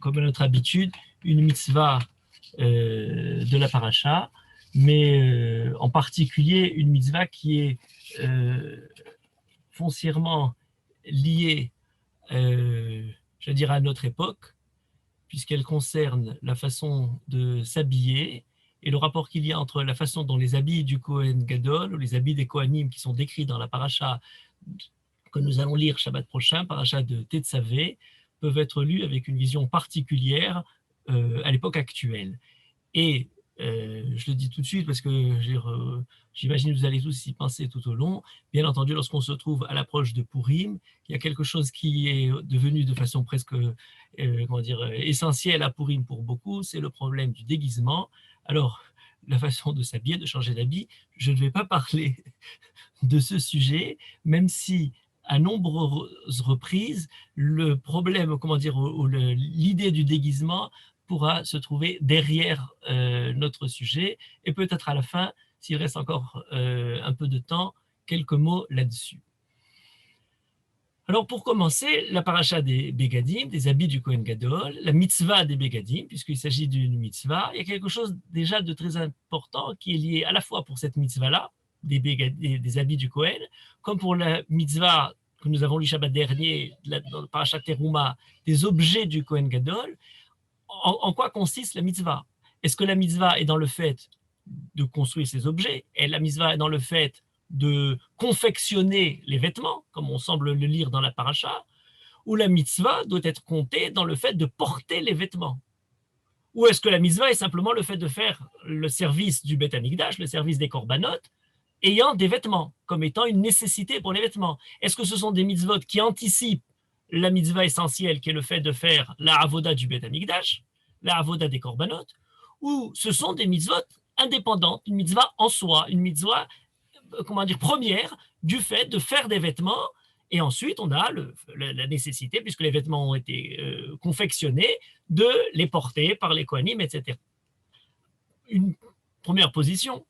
comme à notre habitude, une mitzvah de la paracha, mais en particulier une mitzvah qui est foncièrement liée, je dirais, à notre époque, puisqu'elle concerne la façon de s'habiller et le rapport qu'il y a entre la façon dont les habits du Kohen Gadol, ou les habits des Kohanim qui sont décrits dans la paracha que nous allons lire Shabbat prochain, paracha de Tetzavé, peuvent être lus avec une vision particulière à l'époque actuelle. Et je le dis tout de suite parce que j'imagine que vous allez tous y penser tout au long. Bien entendu, lorsqu'on se trouve à l'approche de Purim, il y a quelque chose qui est devenu de façon presque essentielle à Purim pour beaucoup, c'est le problème du déguisement. Alors, la façon de s'habiller, de changer d'habit, je ne vais pas parler de ce sujet, même si à nombreuses reprises, le problème, l'idée du déguisement pourra se trouver derrière notre sujet, et peut-être à la fin, s'il reste encore un peu de temps, quelques mots là-dessus. Alors pour commencer, la paracha des Begadim, des habits du Kohen Gadol, la mitzvah des Begadim, puisqu'il s'agit d'une mitzvah, il y a quelque chose déjà de très important qui est lié à la fois pour cette mitzvah-là, des habits du Kohen, comme pour la mitzvah que nous avons lu Shabbat dernier, dans le parashat Teruma, des objets du Kohen Gadol. En quoi consiste la mitzvah? Est-ce que la mitzvah est dans le fait de construire ces objets? Et la mitzvah est dans le fait de confectionner les vêtements, comme on semble le lire dans la paracha, ou la mitzvah doit être comptée dans le fait de porter les vêtements? Ou est-ce que la mitzvah est simplement le fait de faire le service du Beth Amikdash, le service des korbanot, ayant des vêtements, comme étant une nécessité pour les vêtements? Est-ce que ce sont des mitzvot qui anticipent la mitzvah essentielle, qui est le fait de faire la avoda du Beth Amikdash, la avoda des korbanot, ou ce sont des mitzvot indépendantes, une mitzvah en soi, une mitzvah première du fait de faire des vêtements, et ensuite on a la nécessité, puisque les vêtements ont été confectionnés, de les porter par les Kohanim, etc. Une première position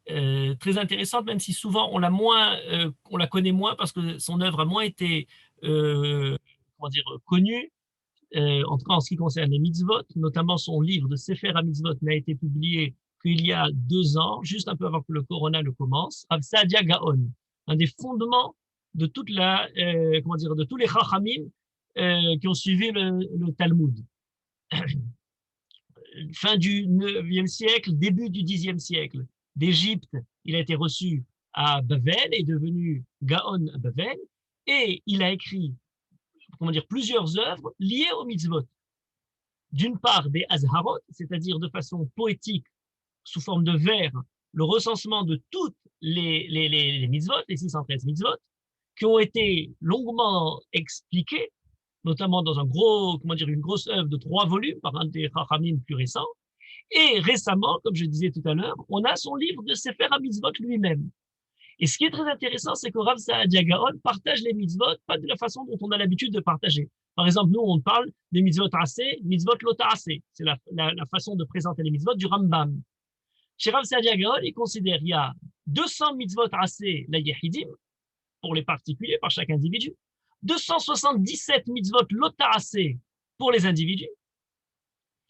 très intéressante, même si souvent on la connaît moins parce que son œuvre a moins été connue, en tout cas en ce qui concerne les mitzvot, notamment son livre de Sefer HaMitzvot n'a été publié qu'il y a 2 ans, juste un peu avant que le Corona ne commence, Rav Saadia Gaon, un des fondements de de tous les Chachamim qui ont suivi le Talmud. Fin du 9e siècle, début du 10e siècle, d'Égypte, il a été reçu à Bavel, est devenu Gaon à Bavel, et il a écrit plusieurs œuvres liées aux mitzvot. D'une part, des azharot, c'est-à-dire de façon poétique, sous forme de vers, le recensement de toutes les mitzvot, les 613 mitzvot, qui ont été longuement expliquées, notamment dans une grosse œuvre de 3 volumes par un des Chachamim plus récents. Et récemment, comme je disais tout à l'heure, on a son livre de Sefer HaMitzvot lui-même. Et ce qui est très intéressant, c'est que Rav Saadia Gaon partage les mitzvot pas de la façon dont on a l'habitude de partager. Par exemple, nous, on parle des mitzvot assez, mitzvot lota assez. C'est la façon de présenter les mitzvot du Rambam. Chez Rav Saadia Gaon, il considère qu'il y a 200 mitzvot assez la yehidim, pour les particuliers, par chaque individu, 277 mitzvot lota assez pour les individus.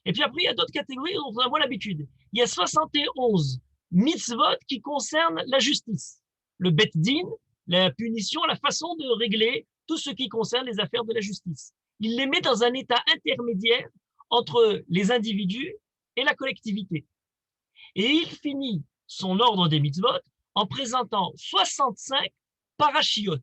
Et puis après, il y a d'autres catégories dont on a moins l'habitude. Il y a 71 mitzvot qui concernent la justice, le bet din, la punition, la façon de régler tout ce qui concerne les affaires de la justice. Il les met dans un état intermédiaire entre les individus et la collectivité. Et il finit son ordre des mitzvot en présentant 65 parachiotes.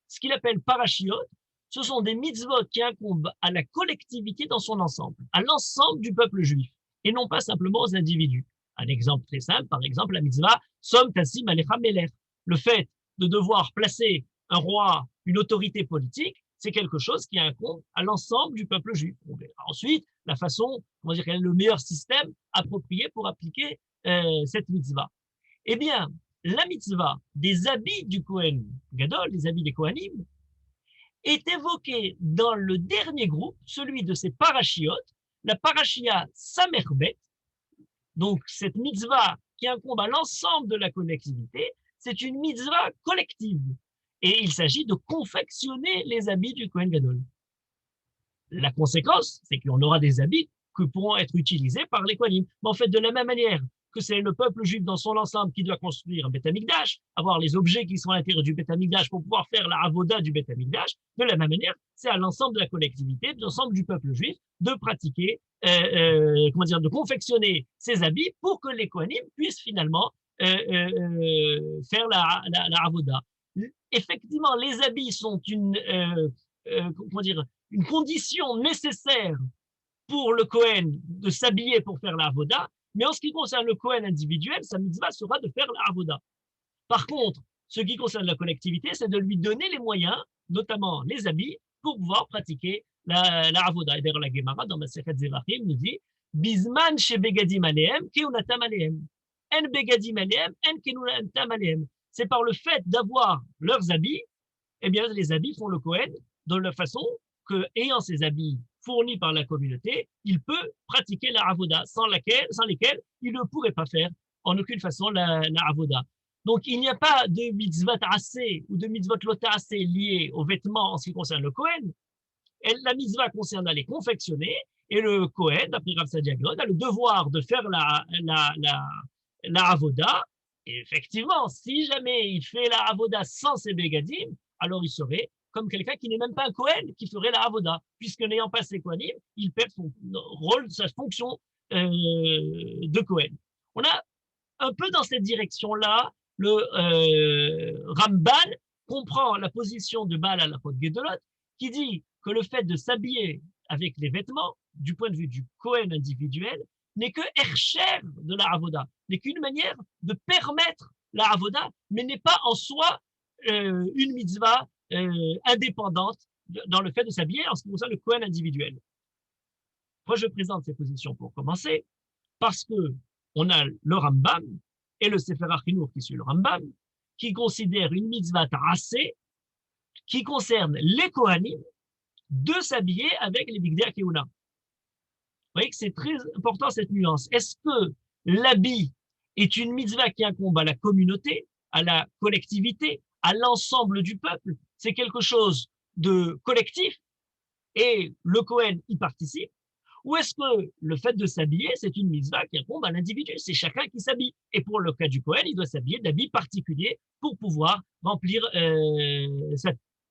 Ce qu'il appelle parachiotes, ce sont des mitzvot qui incombent à la collectivité dans son ensemble, à l'ensemble du peuple juif, et non pas simplement aux individus. Un exemple très simple, par exemple, la mitzvah Som Tassim Alecha Melech. Le fait de devoir placer un roi, une autorité politique, c'est quelque chose qui incombe à l'ensemble du peuple juif. On verra ensuite la façon, le meilleur système approprié pour appliquer cette mitzvah. Eh bien, la mitzvah des habits du Kohen Gadol, des habits des Kohanim, est évoquée dans le dernier groupe, celui de ces parachiotes, la parachia Samerbet. Donc, cette mitzvah qui incombe à l'ensemble de la collectivité, c'est une mitzvah collective. Et il s'agit de confectionner les habits du Kohen Gadol. La conséquence, c'est qu'on aura des habits qui pourront être utilisés par les Kohanim. Mais en fait, de la même manière que c'est le peuple juif dans son ensemble qui doit construire un Beth Amikdash, avoir les objets qui sont à l'intérieur du Beth Amikdash pour pouvoir faire la avoda du Beth Amikdash, de la même manière, c'est à l'ensemble de la collectivité, de l'ensemble du peuple juif, de pratiquer, de confectionner ces habits pour que les Kohanim puissent finalement faire la avoda. Effectivement, les habits sont une condition nécessaire pour le Kohen de s'habiller pour faire la avoda, mais en ce qui concerne le Kohen individuel, sa mitzvah sera de faire la avoda. Par contre, ce qui concerne la collectivité, c'est de lui donner les moyens, notamment les habits, pour pouvoir pratiquer la avoda. Et d'ailleurs, la Gemara, dans Masechet Zevachim, nous dit Bizman she begadim alehem, keunatam alehem. En begadim alehem, en keunatam alehem. C'est par le fait d'avoir leurs habits, eh bien, les habits font le Kohen de la façon que, ayant ces habits fournis par la communauté, il peut pratiquer la avoda, sans lesquels il ne pourrait pas faire en aucune façon la avoda. Donc, il n'y a pas de mitzvot assez ou de mitzvot lota assez liés aux vêtements en ce qui concerne le Kohen. La mitzvah concerne à les confectionner, et le Kohen, d'après Rav Sadia Gaon, a le devoir de faire la avoda. Et effectivement, si jamais il fait la avoda sans ses bégadim, alors il serait comme quelqu'un qui n'est même pas un Kohen qui ferait la avoda, puisque n'ayant pas ses Kohanim, il perd son rôle, sa fonction de Kohen. On a un peu dans cette direction-là, le Ramban comprend la position de Baal Halachot Gedolot, qui dit que le fait de s'habiller avec les vêtements, du point de vue du Kohen individuel, n'est que Hercher de la avoda, n'est qu'une manière de permettre la avoda, mais n'est pas en soi une mitzvah indépendante dans le fait de s'habiller en ce qui concerne le Kohen individuel. Moi, je présente ces positions pour commencer, parce que on a le Rambam et le Sefer HaChinuch qui suit le Rambam, qui considère une mitzvah tarasé qui concerne les Kohanim de s'habiller avec les Bigdei HaKehuna. Vous voyez que c'est très important cette nuance. Est-ce que l'habit est une mitzvah qui incombe à la communauté, à la collectivité, à l'ensemble du peuple? C'est quelque chose de collectif et le Kohen y participe? Ou est-ce que le fait de s'habiller, c'est une mitzvah qui incombe à l'individu? C'est chacun qui s'habille. Et pour le cas du Kohen, il doit s'habiller d'habits particuliers pour pouvoir remplir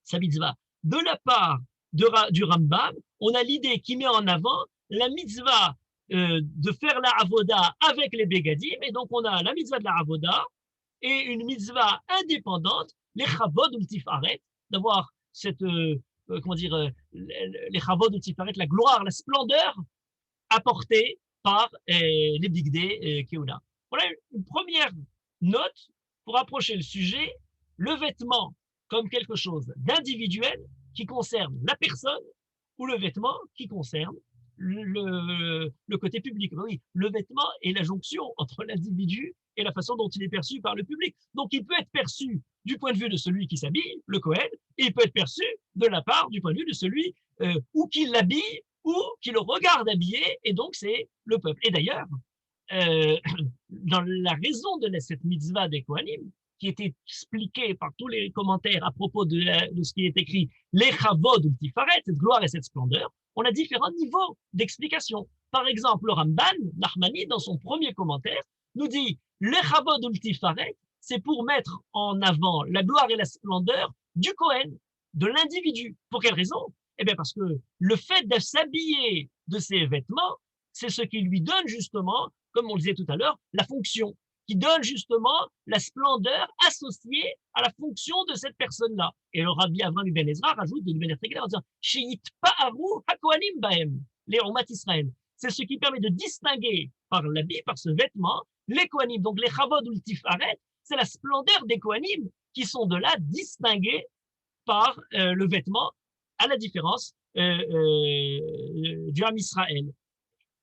sa mitzvah. De la part du Rambam, on a l'idée qui met en avant la mitzvah de faire la avoda avec les bégadim. Et donc, on a la mitzvah de la avoda et une mitzvah indépendante, les chavod ou tifaret, d'avoir cette... les chavod ou tifaret, la gloire, la splendeur apportée par les Bigdei Kehuna. Voilà une première note pour approcher le sujet, le vêtement comme quelque chose d'individuel qui concerne la personne ou le vêtement qui concerne le côté public. Oui, le vêtement est la jonction entre l'individu et la façon dont il est perçu par le public. Donc, il peut être perçu du point de vue de celui qui s'habille, le Kohen, et il peut être perçu de la part du point de vue de celui ou qui l'habille ou qui le regarde habillé, et donc c'est le peuple. Et d'ailleurs, dans la raison de cette mitzvah des Kohanim, qui était expliquée par tous les commentaires à propos de ce qui est écrit, les chavod ou tifaret, cette gloire et cette splendeur, on a différents niveaux d'explication. Par exemple, le Ramban, Nachmani, dans son premier commentaire, nous dit les chavod ou tifaret, c'est pour mettre en avant la gloire et la splendeur du Kohen, de l'individu. Pour quelle raison? Eh bien, parce que le fait de s'habiller de ses vêtements, c'est ce qui lui donne justement, comme on le disait tout à l'heure, la fonction, qui donne justement la splendeur associée à la fonction de cette personne-là. Et le Rabbi Avraham Ibn Ezra rajoute de l'Ibn Etrégel en disant Sheyit pa'aru hakohanim bahem, les Romat Israël. C'est ce qui permet de distinguer par l'habit, par ce vêtement, les Kohanim. Donc les Chavod ou le Tifaret, c'est la splendeur des Kohanim qui sont de là distingués par le vêtement, à la différence du Ham Israël.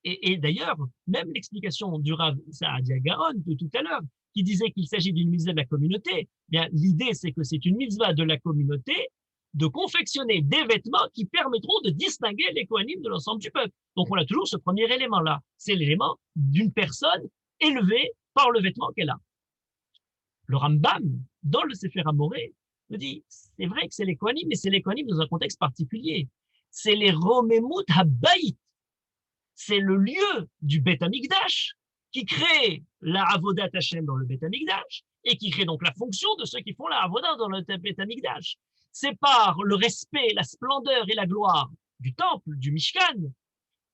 Et d'ailleurs, même l'explication du Rav Saadia Gaon de tout à l'heure, qui disait qu'il s'agit d'une mitzvah de la communauté, bien l'idée c'est que c'est une mitzvah de la communauté de confectionner des vêtements qui permettront de distinguer les Kohanim de l'ensemble du peuple. Donc on a toujours ce premier élément-là, c'est l'élément d'une personne élevée par le vêtement qu'elle a. Le Rambam, dans le Sefer HaMoreh, me dit, c'est vrai que c'est les Kohanim, mais c'est les Kohanim dans un contexte particulier. c'est les Romemut Habayit, c'est le lieu du Beth Amikdash qui crée la Avodat Hashem dans le Beth Amikdash et qui crée donc la fonction de ceux qui font la Avodat dans le Beth Amikdash. C'est par le respect, la splendeur et la gloire du temple, du Mishkan,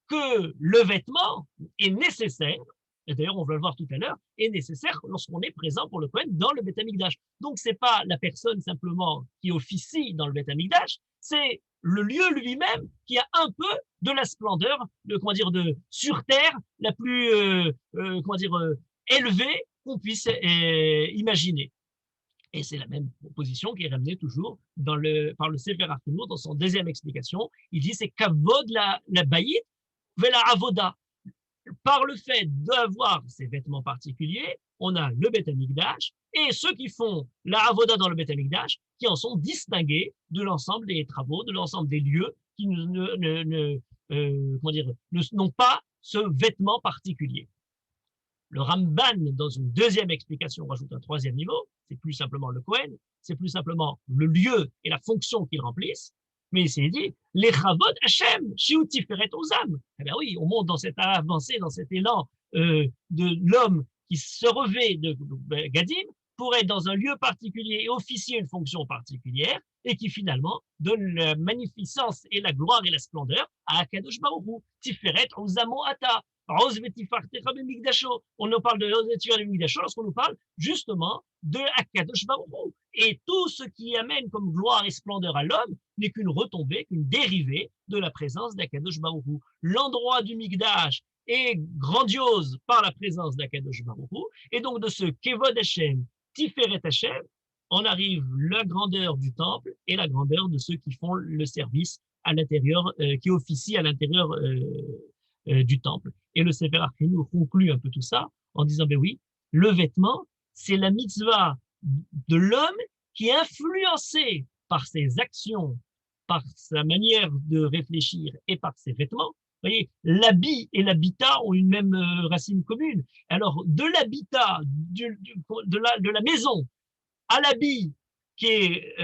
que le vêtement est nécessaire, et d'ailleurs on va le voir tout à l'heure, est nécessaire lorsqu'on est présent pour le Kohen dans le Beth Amikdash. Donc c'est pas la personne simplement qui officie dans le Beth Amikdash, c'est le lieu lui-même qui a un peu de la splendeur, de comment dire, de sur terre la plus élevée qu'on puisse imaginer. Et c'est la même proposition qui est ramenée toujours par le Sefer Achinour dans son deuxième explication. Il dit c'est kavod la bayit vela avoda. Par le fait d'avoir ces vêtements particuliers, on a le Beth Amikdash et ceux qui font la avoda dans le Beth Amikdash qui en sont distingués de l'ensemble des travaux, de l'ensemble des lieux qui n'ont pas ce vêtement particulier. Le Ramban, dans une deuxième explication, rajoute un troisième niveau, c'est plus simplement le Kohen, c'est plus simplement le lieu et la fonction qu'il remplissent, mais c'est dit, les Chavod Hashem, Shiu Tiferet Ozam. Eh bien oui, on monte dans cette avancée, dans cet élan de l'homme qui se revêt de Gadim pour être dans un lieu particulier et officier une fonction particulière et qui finalement donne la magnificence et la gloire et la splendeur à Akadosh Baruch Hu, Tiferet Ozamo Ata. On nous parle de Mikdasho lorsqu'on nous parle justement de Akadosh Baruch Hu. Et tout ce qui amène comme gloire et splendeur à l'homme n'est qu'une retombée, qu'une dérivée de la présence d'Akadosh Baruch Hu. L'endroit du Mikdash est grandiose par la présence d'Akadosh Baruch Hu. Et donc de ce Kevod Hashem, Tiferet Hashem, on arrive la grandeur du temple et la grandeur de ceux qui font le service à l'intérieur, qui officient à l'intérieur du temple. Et le Sefer Achinour conclut un peu tout ça en disant, ben oui, le vêtement, c'est la mitzvah de l'homme qui est influencé par ses actions, par sa manière de réfléchir et par ses vêtements. Vous voyez, l'habit et l'habitat ont une même racine commune. Alors, de l'habitat, de la maison à l'habit qui est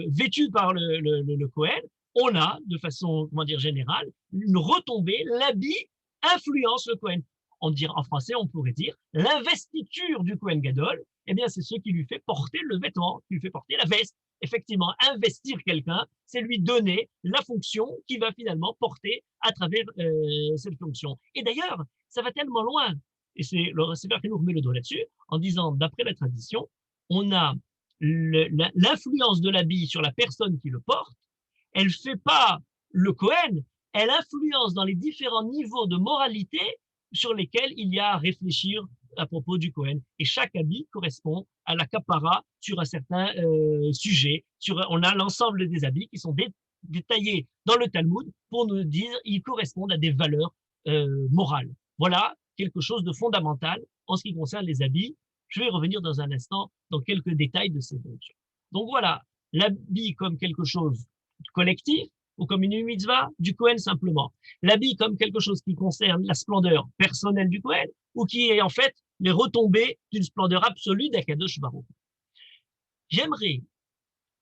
vêtu par le Kohen, on a, de façon, comment dire, générale, une retombée, l'habit influence le Kohen. En français, on pourrait dire l'investiture du Kohen Gadol, eh bien, c'est ce qui lui fait porter le vêtement, qui lui fait porter la veste. Effectivement, investir quelqu'un, c'est lui donner la fonction qui va finalement porter à travers cette fonction. Et d'ailleurs, ça va tellement loin, et c'est le Sefer qui nous remet le doigt là-dessus, en disant, d'après la tradition, on a l'influence de l'habit sur la personne qui le porte, elle ne fait pas le Kohen, elle influence dans les différents niveaux de moralité sur lesquels il y a à réfléchir à propos du Kohen. Et chaque habit correspond à la kapara sur un certain sujet. On a l'ensemble des habits qui sont détaillés dans le Talmud pour nous dire qu'ils correspondent à des valeurs morales. Voilà quelque chose de fondamental en ce qui concerne les habits. Je vais revenir dans un instant dans quelques détails de ces fonctions. Donc voilà, l'habit comme quelque chose de collectif, ou comme une mitzvah du Kohen simplement. L'habit comme quelque chose qui concerne la splendeur personnelle du Kohen, ou qui est en fait les retombées d'une splendeur absolue d'Akadosh Baruch. J'aimerais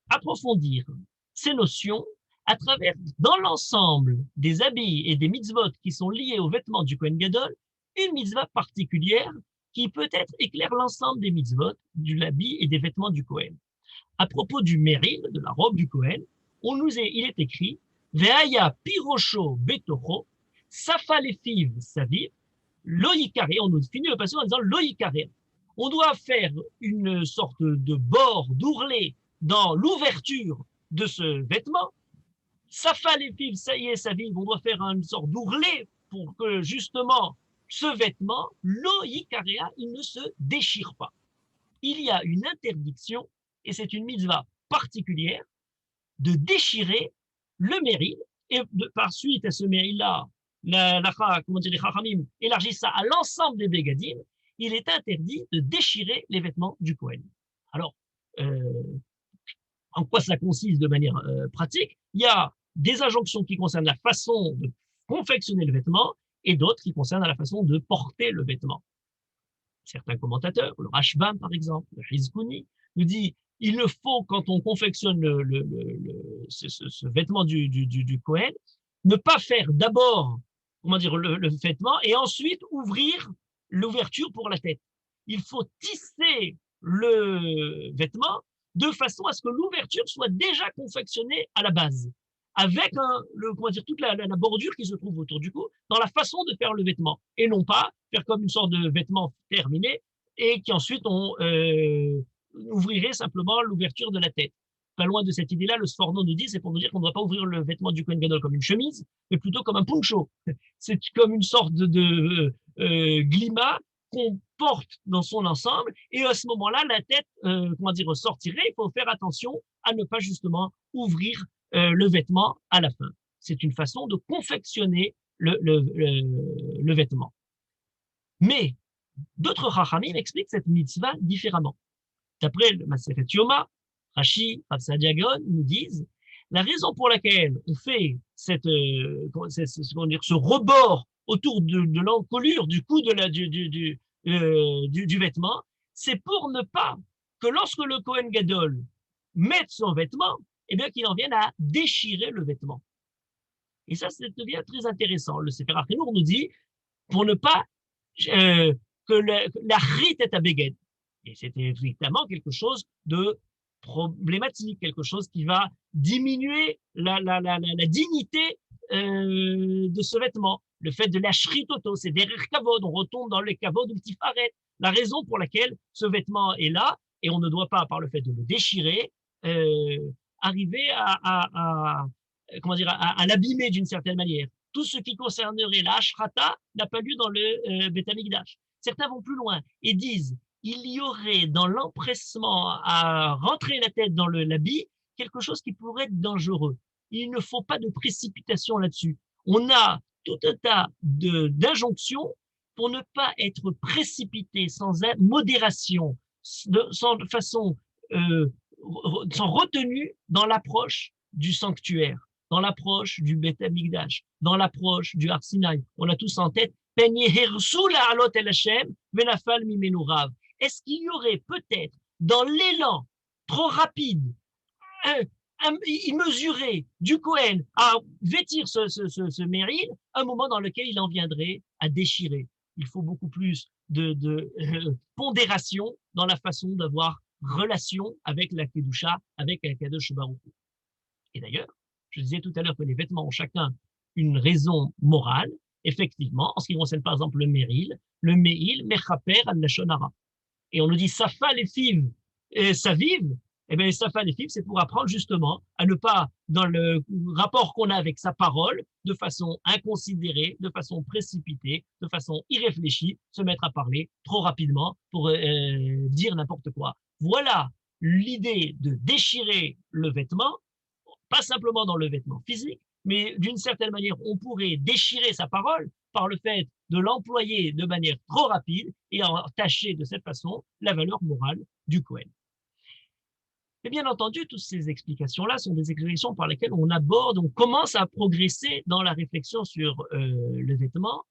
approfondir ces notions à travers, dans l'ensemble des habits et des mitzvot qui sont liés aux vêtements du Kohen Gadol, une mitzvah particulière qui peut-être éclaire l'ensemble des mitzvot, de l'habit et des vêtements du Kohen. À propos du méril, de la robe du Kohen, il est écrit Veaya pirosho betocho, safa lefiv saviv, loïkaré. On nous finit le passage en disant loïkaré. On doit faire une sorte de bord, d'ourlet dans l'ouverture de ce vêtement. Safa lefiv saviv, on doit faire une sorte d'ourlet pour que justement ce vêtement, loïkaréa, il ne se déchire pas. Il y a une interdiction, et c'est une mitzvah particulière, de déchirer le méril, et par suite à ce méril-là, les Chachamim élargissent ça à l'ensemble des Bégadim, il est interdit de déchirer les vêtements du Kohen. Alors, en quoi ça consiste de manière pratique? Il y a des injonctions qui concernent la façon de confectionner le vêtement et d'autres qui concernent la façon de porter le vêtement. Certains commentateurs, le Rashbam par exemple, le Rizkouni, nous dit il le faut, quand on confectionne ce vêtement du Kohen, ne pas faire d'abord, comment dire, le vêtement et ensuite ouvrir l'ouverture pour la tête. Il faut tisser le vêtement de façon à ce que l'ouverture soit déjà confectionnée à la base, avec comment dire, toute la bordure qui se trouve autour du cou, dans la façon de faire le vêtement, et non pas faire comme une sorte de vêtement terminé, et qui ensuite on ouvrirait simplement l'ouverture de la tête. Pas loin de cette idée-là, le Sforno nous dit, c'est pour nous dire qu'on ne doit pas ouvrir le vêtement du Kohen Gadol comme une chemise, mais plutôt comme un poncho. C'est comme une sorte de glima qu'on porte dans son ensemble, et à ce moment-là, la tête, comment dire, sortirait. Il faut faire attention à ne pas justement ouvrir le vêtement à la fin. C'est une façon de confectionner le vêtement. Mais d'autres Chachamim expliquent cette mitzvah différemment. D'après le Masechet Yoma, Rashi, Rav Saadia Gaon nous disent la raison pour laquelle on fait ce rebord autour de l'encolure du cou du vêtement, c'est pour ne pas que lorsque le Kohen Gadol mette son vêtement, eh bien qu'il en vienne à déchirer le vêtement. Et ça devient très intéressant. Le Sefer HaChinuch nous dit pour ne pas que la rite est à Beged. Et c'était évidemment quelque chose de problématique, quelque chose qui va diminuer la dignité de ce vêtement. Le fait de la shritoto, c'est derrière kavod, on retombe dans les kavod ou le tifaret. La raison pour laquelle ce vêtement est là, et on ne doit pas, par le fait de le déchirer, arriver comment dire, à l'abîmer d'une certaine manière. Tout ce qui concernerait la ashrata n'a pas lieu dans le Beth Amikdash. Certains vont plus loin et disent il y aurait dans l'empressement à rentrer la tête dans l'habit quelque chose qui pourrait être dangereux. Il ne faut pas de précipitation là-dessus. On a tout un tas d'injonctions pour ne pas être précipité sans modération, sans façon, sans retenue dans l'approche du sanctuaire, dans l'approche du Beth Amikdash, dans l'approche du Har Sinaï. On a tous en tête est-ce qu'il y aurait peut-être dans l'élan trop rapide, immesuré du Kohen à vêtir ce méril, un moment dans lequel il en viendrait à déchirer? Il faut beaucoup plus de pondération dans la façon d'avoir relation avec la Kedusha, avec la Kadosh Baruch Hu. Et d'ailleurs, je disais tout à l'heure que les vêtements ont chacun une raison morale. Effectivement, en ce qui concerne par exemple le Me'il, Mechaper al-Lashon Hara. Et on nous dit Safa les fives et Saviv, eh bien Safa les fives, c'est pour apprendre justement à ne pas, dans le rapport qu'on a avec sa parole, de façon inconsidérée, de façon précipitée, de façon irréfléchie, se mettre à parler trop rapidement pour dire n'importe quoi. Voilà l'idée de déchirer le vêtement, pas simplement dans le vêtement physique, mais d'une certaine manière, on pourrait déchirer sa parole par le fait de l'employer de manière trop rapide et entacher de cette façon la valeur morale du Kohen. Et bien entendu, toutes ces explications-là sont des explications par lesquelles on aborde, on commence à progresser dans la réflexion sur le vêtement.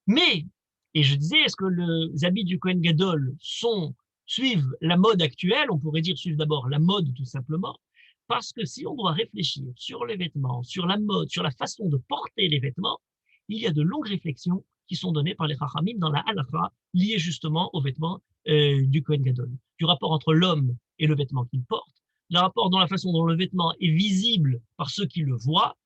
Mais, et je disais, est-ce que les habits du Kohen Gadol suivent la mode actuelle? On pourrait dire suivent d'abord la mode tout simplement. Parce que si on doit réfléchir sur les vêtements, sur la mode, sur la façon de porter les vêtements, il y a de longues réflexions qui sont données par les Chachamim dans la halakha liées justement aux vêtements du Kohen Gadol. Du rapport entre l'homme et le vêtement qu'il porte, le rapport dans la façon dont le vêtement est visible par ceux qui le voient,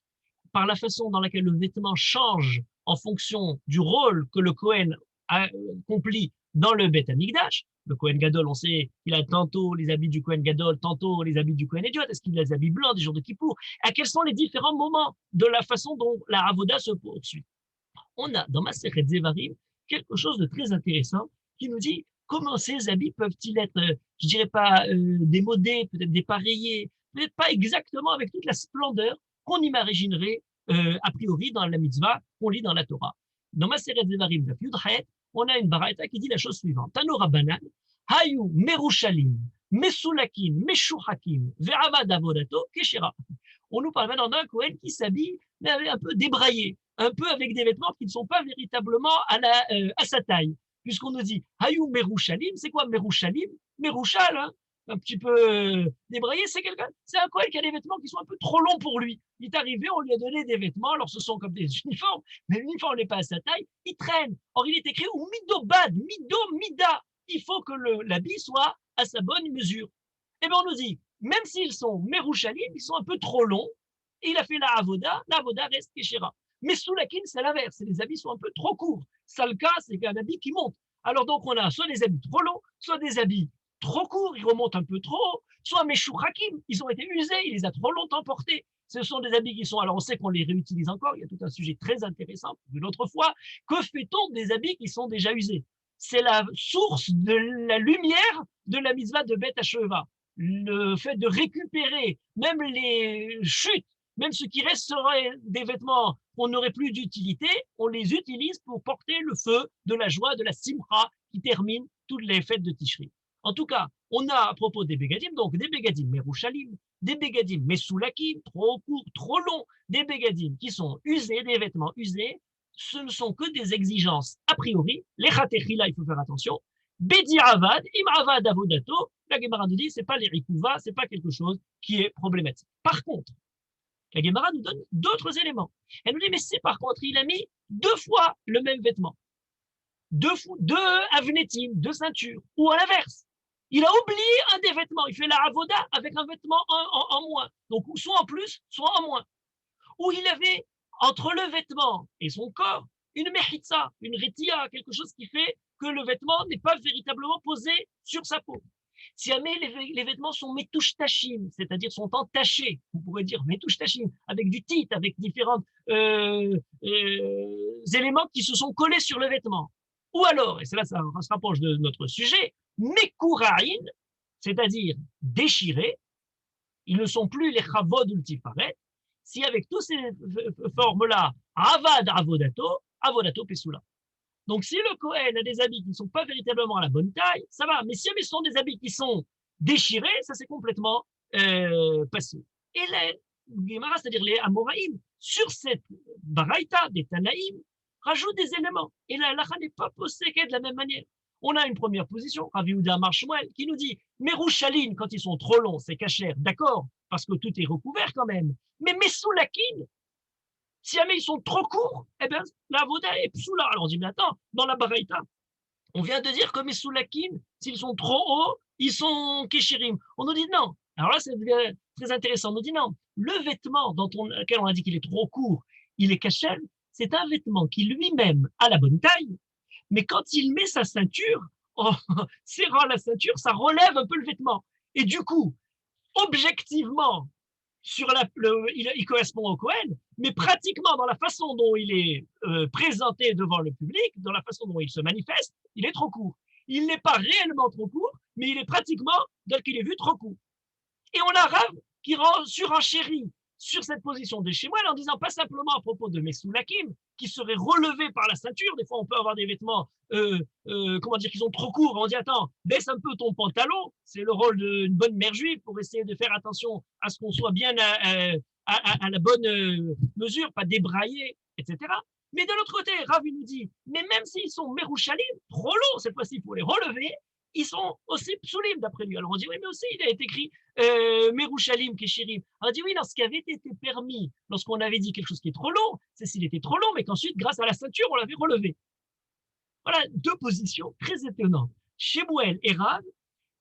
par la façon dans laquelle le vêtement change en fonction du rôle que le Kohen accomplit dans le Beth Amikdash. Le Kohen Gadol, on sait qu'il a tantôt les habits du Kohen Gadol, tantôt les habits du Kohen Hédiot. Est-ce qu'il a les habits blancs des jours de Kippour? À quels sont les différents moments de la façon dont la Avoda se poursuit? On a dans Masechet Devarim quelque chose de très intéressant qui nous dit comment ces habits peuvent-ils être, je dirais pas démodés, peut-être dépareillés, peut-être pas exactement avec toute la splendeur qu'on imaginerait a priori dans la mitzvah qu'on lit dans la Torah. Dans Masechet Devarim, Daf Yudchet, on a une baraita qui dit la chose suivante. Tano Rabbanan, Hayu Merushalim, Mesulakim, Meshuchakim, Ve'avad Avodato, Keshera. On nous parle maintenant d'un Kohen qui s'habille, mais un peu débraillé, un peu avec des vêtements qui ne sont pas véritablement à sa taille. Puisqu'on nous dit Hayu Merushalim, c'est quoi Merushalim? Merushal, hein, un petit peu débraillé, c'est un Kohen qui a des vêtements qui sont un peu trop longs pour lui. Il est arrivé, on lui a donné des vêtements, alors ce sont comme des uniformes, mais l'uniforme n'est pas à sa taille, il traîne. Or, il est écrit ou midobad, mido, mida. Il faut que l'habit soit à sa bonne mesure. Eh bien, on nous dit, même s'ils sont merouchalim, ils sont un peu trop longs, et il a fait la avoda reste keshera. Mais soulakin, c'est l'inverse, les habits sont un peu trop courts. Salka, c'est un habit qui monte. Alors donc, on a soit des habits trop longs, soit des habits trop courts, ils remontent un peu trop haut, soit meshourakim, ils ont été usés, il les a trop longtemps portés. Ce sont des habits qui sont, alors on sait qu'on les réutilise encore, il y a tout un sujet très intéressant pour une autre fois. Que fait-on des habits qui sont déjà usés? C'est la source de la lumière de la mitzvah de Beth Hasheva. Le fait de récupérer même les chutes, même ce qui resterait des vêtements qu'on n'aurait plus d'utilité, on les utilise pour porter le feu de la joie, de la simcha qui termine toutes les fêtes de Tishri. En tout cas, on a à propos des bégadim, donc des bégadim merouchalim, des bégadim mesoulakim, trop courts, trop longs, des bégadim qui sont usés, des vêtements usés. Ce ne sont que des exigences a priori. Les chatechila, il faut faire attention. Bedi avad, im avad avodato, la Gemara nous dit, c'est pas les rikouva, c'est pas quelque chose qui est problématique. Par contre, la Gemara nous donne d'autres éléments. Elle nous dit, mais si par contre, il a mis 2 fois le même vêtement, deux avnetim, 2 ceintures, ou à l'inverse, il a oublié un des vêtements, il fait la avoda avec un vêtement en moins, donc soit en plus, soit en moins, ou il avait entre le vêtement et son corps une mechitza, une retia, quelque chose qui fait que le vêtement n'est pas véritablement posé sur sa peau. Si jamais les vêtements sont metouchtachim, c'est-à-dire sont entachés, vous pourrez dire metouchtachim, avec du tit, avec différents éléments qui se sont collés sur le vêtement. Ou alors, et c'est là ça se rapproche de notre sujet, mekouraïn, c'est-à-dire déchirés, ils ne sont plus les chavod ultifaret, si avec toutes ces formes-là, avad avodato, avodato pesula. Donc, si le Kohen a des habits qui ne sont pas véritablement à la bonne taille, ça va. Mais si ce sont des habits qui sont déchirés, ça c'est complètement passé. Et les Gemara, c'est-à-dire les Amoraïm, sur cette baraïta des Tanaïm, rajoutent des éléments. Et la halakha n'est pas posée de la même manière. On a une première position, Rav Yehuda Amar Shmuel, qui nous dit Merouchaline, quand ils sont trop longs, c'est cachère, d'accord, parce que tout est recouvert quand même. Mais Mesoulakin, si jamais ils sont trop courts, eh bien, la voda est psoula. Alors on dit, mais attends, dans la baraïta, on vient de dire que mes soulakim, s'ils sont trop hauts, ils sont keshirim. On nous dit non. Alors là, ça devient très intéressant. On nous dit non. Le vêtement lequel on a dit qu'il est trop court, il est kachel, c'est un vêtement qui lui-même a la bonne taille, mais quand il met sa ceinture, en serrant la ceinture, ça relève un peu le vêtement. Et du coup, objectivement, il correspond au Kohen, mais pratiquement dans la façon dont il est présenté devant le public, dans la façon dont il se manifeste, il est trop court. Il n'est pas réellement trop court, mais il est pratiquement, tel qu'il est vu, trop court. Et on a Rav qui surenchérit sur cette position de Shemuel en disant pas simplement à propos de Mesoulakim, qui serait relevé par la ceinture. Des fois, on peut avoir des vêtements, comment dire, qui sont trop courts. On dit, attends, baisse un peu ton pantalon. C'est le rôle d'une bonne mère juive pour essayer de faire attention à ce qu'on soit bien à la bonne mesure, pas débraillé, etc. Mais de l'autre côté, Rav nous dit, mais même s'ils sont merouchalim, trop longs, cette fois-ci, il faut les relever, ils sont aussi psulim d'après lui. Alors on dit, oui, mais aussi, il a été écrit merouchalim, keshirim. On dit, oui, non, ce qui avait été permis lorsqu'on avait dit quelque chose qui est trop long, c'est s'il était trop long, mais qu'ensuite, grâce à la ceinture, on l'avait relevé. Voilà 2 positions très étonnantes. Shemuel et Rav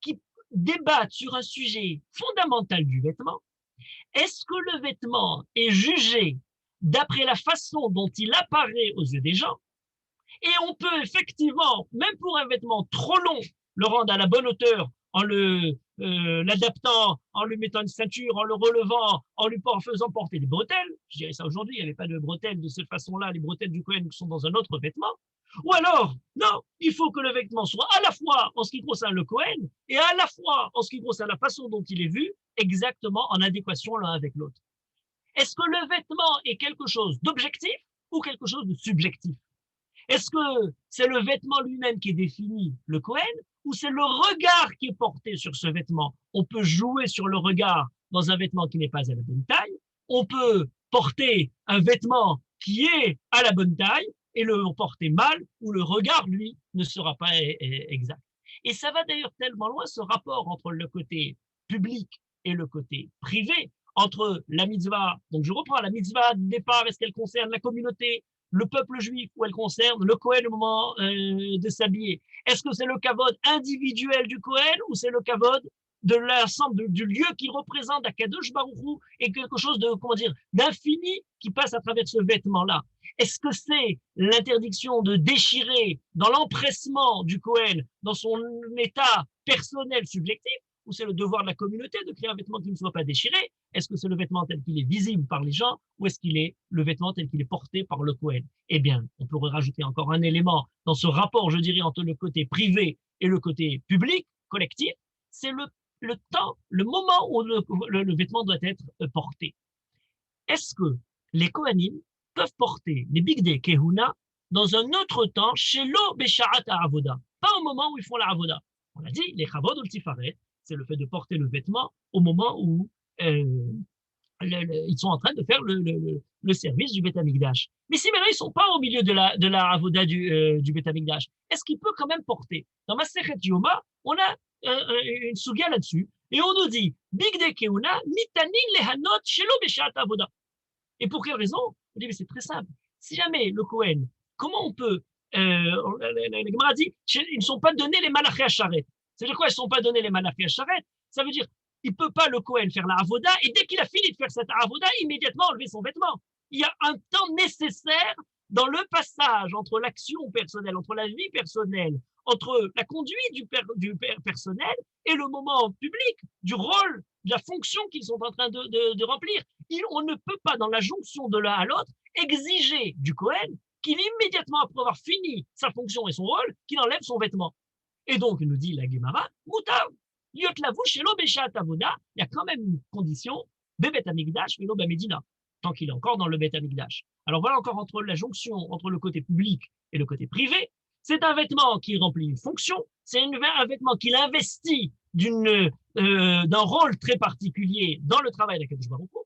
qui débattent sur un sujet fondamental du vêtement. Est-ce que le vêtement est jugé d'après la façon dont il apparaît aux yeux des gens? Et on peut effectivement, même pour un vêtement trop long, le rendre à la bonne hauteur en l'adaptant, en lui mettant une ceinture, en le relevant, en lui faisant porter des bretelles. Je dirais ça aujourd'hui, il n'y avait pas de bretelles de cette façon-là, les bretelles du Kohen sont dans un autre vêtement. Ou alors, non, il faut que le vêtement soit à la fois en ce qui concerne le Kohen et à la fois en ce qui concerne la façon dont il est vu, exactement en adéquation l'un avec l'autre. Est-ce que le vêtement est quelque chose d'objectif ou quelque chose de subjectif? Est-ce que c'est le vêtement lui-même qui définit le Kohen ou c'est le regard qui est porté sur ce vêtement? On peut jouer sur le regard dans un vêtement qui n'est pas à la bonne taille. On peut porter un vêtement qui est à la bonne taille et le porter mal où le regard, lui, ne sera pas exact. Et ça va d'ailleurs tellement loin, ce rapport entre le côté public et le côté privé, entre la mitzvah, donc je reprends la mitzvah du départ, est-ce qu'elle concerne la communauté, le peuple juif, ou elle concerne le Kohen au moment de s'habiller? Est-ce que c'est le kavod individuel du Kohen ou c'est le kavod de l'ensemble du lieu qu'il représente à Kadosh Baruch Hu et quelque chose de, comment dire, d'infini qui passe à travers ce vêtement-là? Est-ce que c'est l'interdiction de déchirer dans l'empressement du Kohen, dans son état personnel subjectif, ou c'est le devoir de la communauté de créer un vêtement qui ne soit pas déchiré? Est-ce que c'est le vêtement tel qu'il est visible par les gens, ou est-ce qu'il est le vêtement tel qu'il est porté par le Kohen? Eh bien, on pourrait rajouter encore un élément dans ce rapport, je dirais, entre le côté privé et le côté public, collectif, c'est le temps, le moment où le vêtement doit être porté. Est-ce que les Kohanim peuvent porter les bigdei kehuna dans un autre temps, chez lo besharat ha'avoda, pas au moment où ils font la avoda? On a dit, les chavod ou le tifaret, c'est le fait de porter le vêtement au moment où ils sont en train de faire le service du Beth Amikdash. Mais si maintenant ils ne sont pas au milieu de la avoda du Beth Amikdash, est-ce qu'il peut quand même porter? Dans Masechet Yoma, on a une sugia là-dessus, et on nous dit, bigdei kehuna nitanin lehanot shelo beshat avoda. Et pour quelle raison? On dit, mais c'est très simple. Si jamais le Kohen, comment on peut, la Gemara dit, ils ne sont pas donnés les malachés à charret. Ça veut dire quoi, ils ne sont pas donnés les malachés à charret? Ça veut dire, il ne peut pas le Kohen faire la avoda, et dès qu'il a fini de faire cette avoda, immédiatement enlever son vêtement. Il y a un temps nécessaire dans le passage entre l'action personnelle, entre la vie personnelle, entre la conduite du personnel et le moment public, du rôle, de la fonction qu'ils sont en train de remplir. On ne peut pas, dans la jonction de l'un à l'autre, exiger du Kohen qu'il immédiatement, après avoir fini sa fonction et son rôle, qu'il enlève son vêtement. Et donc, nous dit la Gemara, Moutar, Liot lavu shelo beshat avoda, il y a quand même une condition, bebet amigdash, velo bamedina, tant qu'il est encore dans le bet amigdash. Alors voilà encore entre la jonction entre le côté public et le côté privé. C'est un vêtement qui remplit une fonction, c'est un vêtement qu'il investit d'un rôle très particulier dans le travail d'Akadosh Baruch Hu,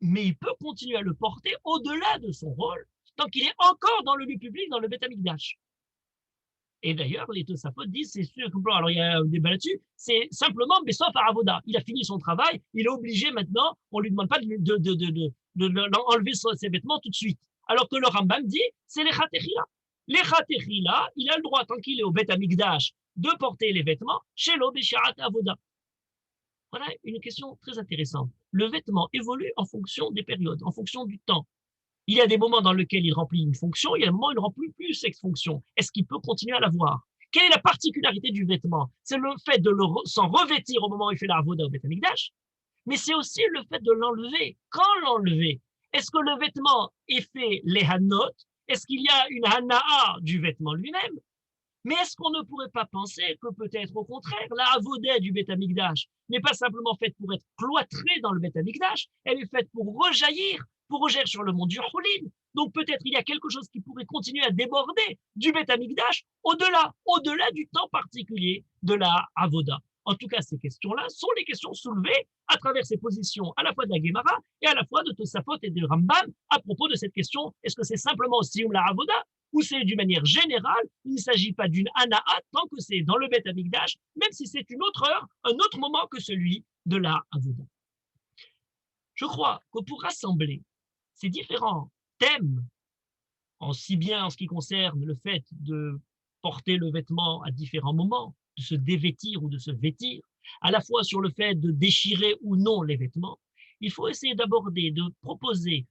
mais il peut continuer à le porter au-delà de son rôle, tant qu'il est encore dans le lieu public, dans le Beth Amikdash. Et d'ailleurs, les Tosafot disent, c'est sûr, alors il y a un débat là-dessus, c'est simplement Bessof Aravoda. Il a fini son travail, il est obligé maintenant, on ne lui demande pas d'enlever ses vêtements tout de suite. Alors que le Rambam dit, c'est les Chatechila. Les Chatechila, il a le droit, tant qu'il est au Beth Amikdash, de porter les vêtements chez l'Obesharat Avoda. Voilà une question très intéressante. Le vêtement évolue en fonction des périodes, en fonction du temps. Il y a des moments dans lesquels il remplit une fonction, il y a des moments où il ne remplit plus cette fonction. Est-ce qu'il peut continuer à l'avoir? Quelle est la particularité du vêtement? C'est le fait de s'en revêtir au moment où il fait la avoda au Beth Amikdash, mais c'est aussi le fait de l'enlever. Quand l'enlever? Est-ce que le vêtement est fait les hanot? Est-ce qu'il y a une hana'a du vêtement lui-même? Mais est-ce qu'on ne pourrait pas penser que peut-être au contraire, la avoda du Beth Amikdash n'est pas simplement faite pour être cloîtrée dans le Beth Amikdash, elle est faite pour rejaillir sur le monde du Choulin. Donc peut-être il y a quelque chose qui pourrait continuer à déborder du Beth Amikdash au-delà du temps particulier de la avoda. En tout cas, ces questions-là sont les questions soulevées à travers ces positions à la fois de la Gemara et à la fois de Tosafot et de Rambam à propos de cette question, est-ce que c'est simplement Siyum la avoda ou c'est d'une manière générale, il ne s'agit pas d'une ana'a tant que c'est dans le Beth Amikdash, même si c'est une autre heure, un autre moment que celui de la avoda. Je crois que pour rassembler ces différents thèmes, si bien en ce qui concerne le fait de porter le vêtement à différents moments, de se dévêtir ou de se vêtir, à la fois sur le fait de déchirer ou non les vêtements, il faut essayer d'aborder, de proposer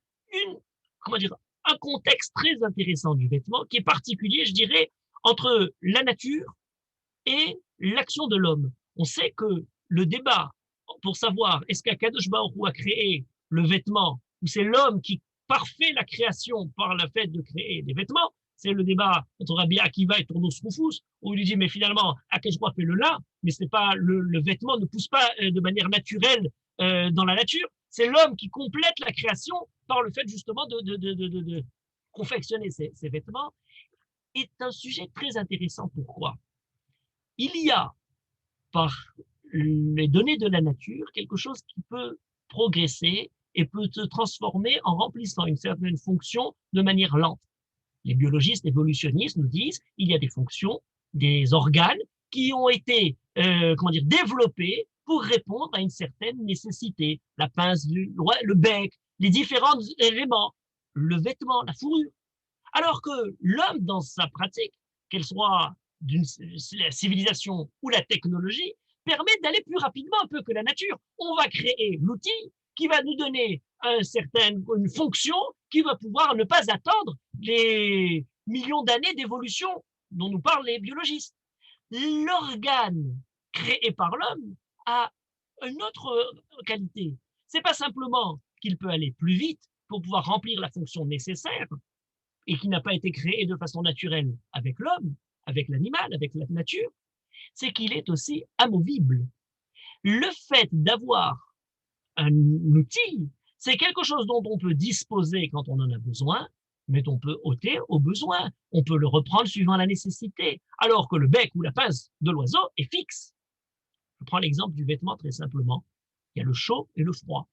un contexte très intéressant du vêtement qui est particulier, je dirais, entre la nature et l'action de l'homme. On sait que le débat pour savoir est-ce qu'Akadosh Baruch Hu a créé le vêtement ou c'est l'homme qui parfait la création par le fait de créer des vêtements, c'est le débat entre Rabbi Akiva et Tournos Rufus, où il lui dit, mais finalement, Akadosh Baruch Hu fait le lin, mais c'est pas le vêtement ne pousse pas de manière naturelle dans la nature, c'est l'homme qui complète la création par le fait justement de confectionner ces vêtements, est un sujet très intéressant. Pourquoi? Il y a, par les données de la nature, quelque chose qui peut progresser et peut se transformer en remplissant une certaine fonction de manière lente. Les biologistes évolutionnistes nous disent qu'il y a des fonctions des organes qui ont été développés pour répondre à une certaine nécessité. La pince, le bec, les différents éléments, le vêtement, la fourrure. Alors que l'homme, dans sa pratique, qu'elle soit la civilisation ou la technologie, permet d'aller plus rapidement un peu que la nature. On va créer l'outil qui va nous donner une fonction qui va pouvoir ne pas attendre les millions d'années d'évolution dont nous parlent les biologistes. L'organe créé par l'homme a une autre qualité. C'est pas simplement qu'il peut aller plus vite pour pouvoir remplir la fonction nécessaire et qui n'a pas été créé de façon naturelle avec l'homme, avec l'animal, avec la nature, c'est qu'il est aussi amovible. Le fait d'avoir un outil, c'est quelque chose dont on peut disposer quand on en a besoin, mais on peut ôter au besoin. On peut le reprendre suivant la nécessité, alors que le bec ou la pince de l'oiseau est fixe. Je prends l'exemple du vêtement très simplement. Il y a le chaud et le froid.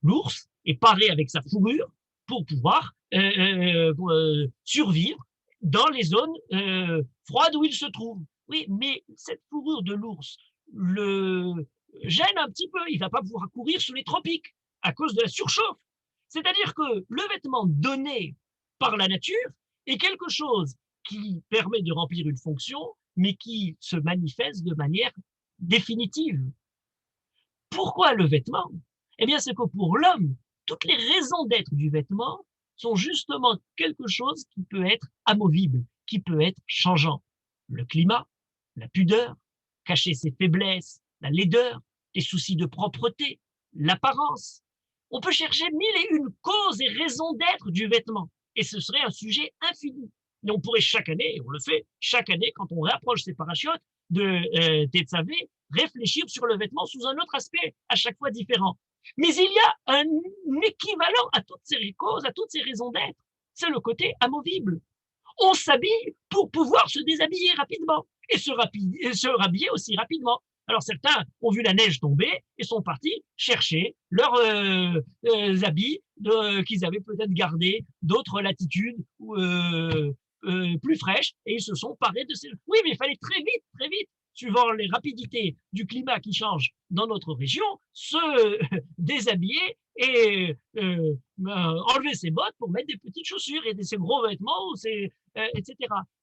L'ours est paré avec sa fourrure pour pouvoir survivre dans les zones froides où il se trouve. Oui, mais cette fourrure de l'ours le gêne un petit peu. Il ne va pas pouvoir courir sous les tropiques à cause de la surchauffe. C'est-à-dire que le vêtement donné par la nature est quelque chose qui permet de remplir une fonction, mais qui se manifeste de manière définitive. Pourquoi le vêtement? Eh bien, c'est que pour l'homme, toutes les raisons d'être du vêtement sont justement quelque chose qui peut être amovible, qui peut être changeant. Le climat, la pudeur, cacher ses faiblesses, la laideur, les soucis de propreté, l'apparence. On peut chercher mille et une causes et raisons d'être du vêtement, et ce serait un sujet infini. Et on pourrait chaque année, et on le fait chaque année quand on réapproche ses parachutes de Tetzavé, réfléchir sur le vêtement sous un autre aspect, à chaque fois différent. Mais il y a un équivalent à toutes ces causes, à toutes ces raisons d'être. C'est le côté amovible. On s'habille pour pouvoir se déshabiller rapidement et se rhabiller aussi rapidement. Alors certains ont vu la neige tomber et sont partis chercher leurs habits qu'ils avaient peut-être gardés d'autres latitudes plus fraîches et ils se sont parés de ces... Oui, mais il fallait très vite, suivant les rapidités du climat qui change dans notre région, se déshabiller et enlever ses bottes pour mettre des petites chaussures et ses gros vêtements, etc.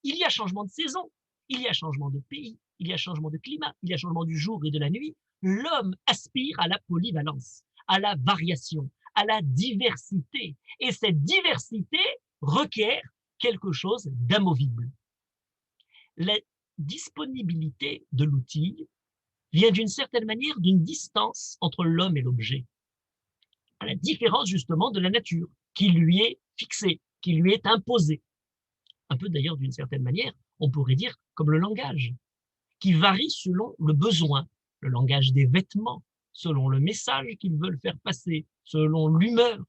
Il y a changement de saison, il y a changement de pays, il y a changement de climat, il y a changement du jour et de la nuit. L'homme aspire à la polyvalence, à la variation, à la diversité. Et cette diversité requiert quelque chose d'amovible. La disponibilité de l'outil vient d'une certaine manière d'une distance entre l'homme et l'objet, à la différence justement de la nature, qui lui est fixée, qui lui est imposée. Un peu d'ailleurs d'une certaine manière, on pourrait dire comme le langage, qui varie selon le besoin, le langage des vêtements, selon le message qu'ils veulent faire passer, selon l'humeur.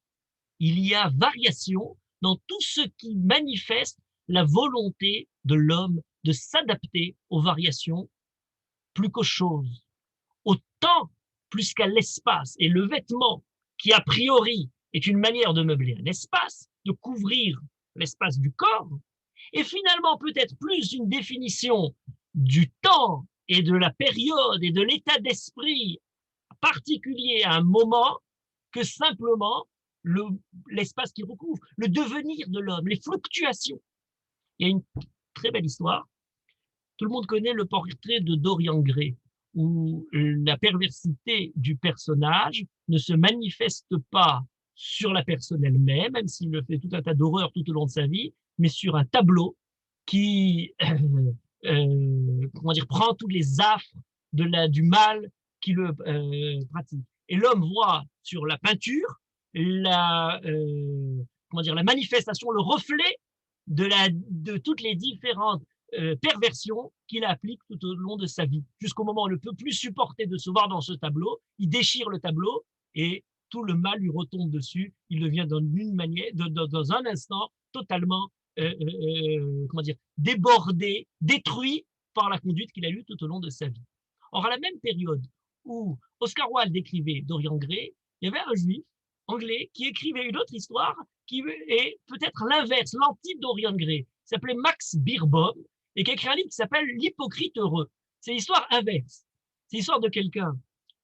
Il y a variation dans tout ce qui manifeste la volonté de l'homme de s'adapter aux variations plus qu'aux choses, au temps plus qu'à l'espace. Et le vêtement, qui a priori est une manière de meubler un espace, de couvrir l'espace du corps, est finalement peut-être plus une définition du temps et de la période et de l'état d'esprit particulier à un moment que simplement l'espace qui recouvre, le devenir de l'homme, les fluctuations. Il y a une très belle histoire. Tout le monde connaît le portrait de Dorian Gray, où la perversité du personnage ne se manifeste pas sur la personne elle-même, même s'il le fait tout un tas d'horreurs tout au long de sa vie, mais sur un tableau qui prend tous les affres du mal qui le pratique. Et l'homme voit sur la peinture la manifestation, le reflet de toutes les différentes perversions qu'il applique tout au long de sa vie, jusqu'au moment où il ne peut plus supporter de se voir dans ce tableau, il déchire le tableau et tout le mal lui retombe dessus, il devient dans un instant totalement débordé, détruit par la conduite qu'il a eue tout au long de sa vie. Or, à la même période où Oscar Wilde écrivait Dorian Gray, il y avait un juif anglais qui écrivait une autre histoire qui est peut-être l'inverse, l'anti-Dorian Gray. Il s'appelait Max Beerbohm et qui a écrit un livre qui s'appelle L'hypocrite heureux. C'est l'histoire inverse. C'est l'histoire de quelqu'un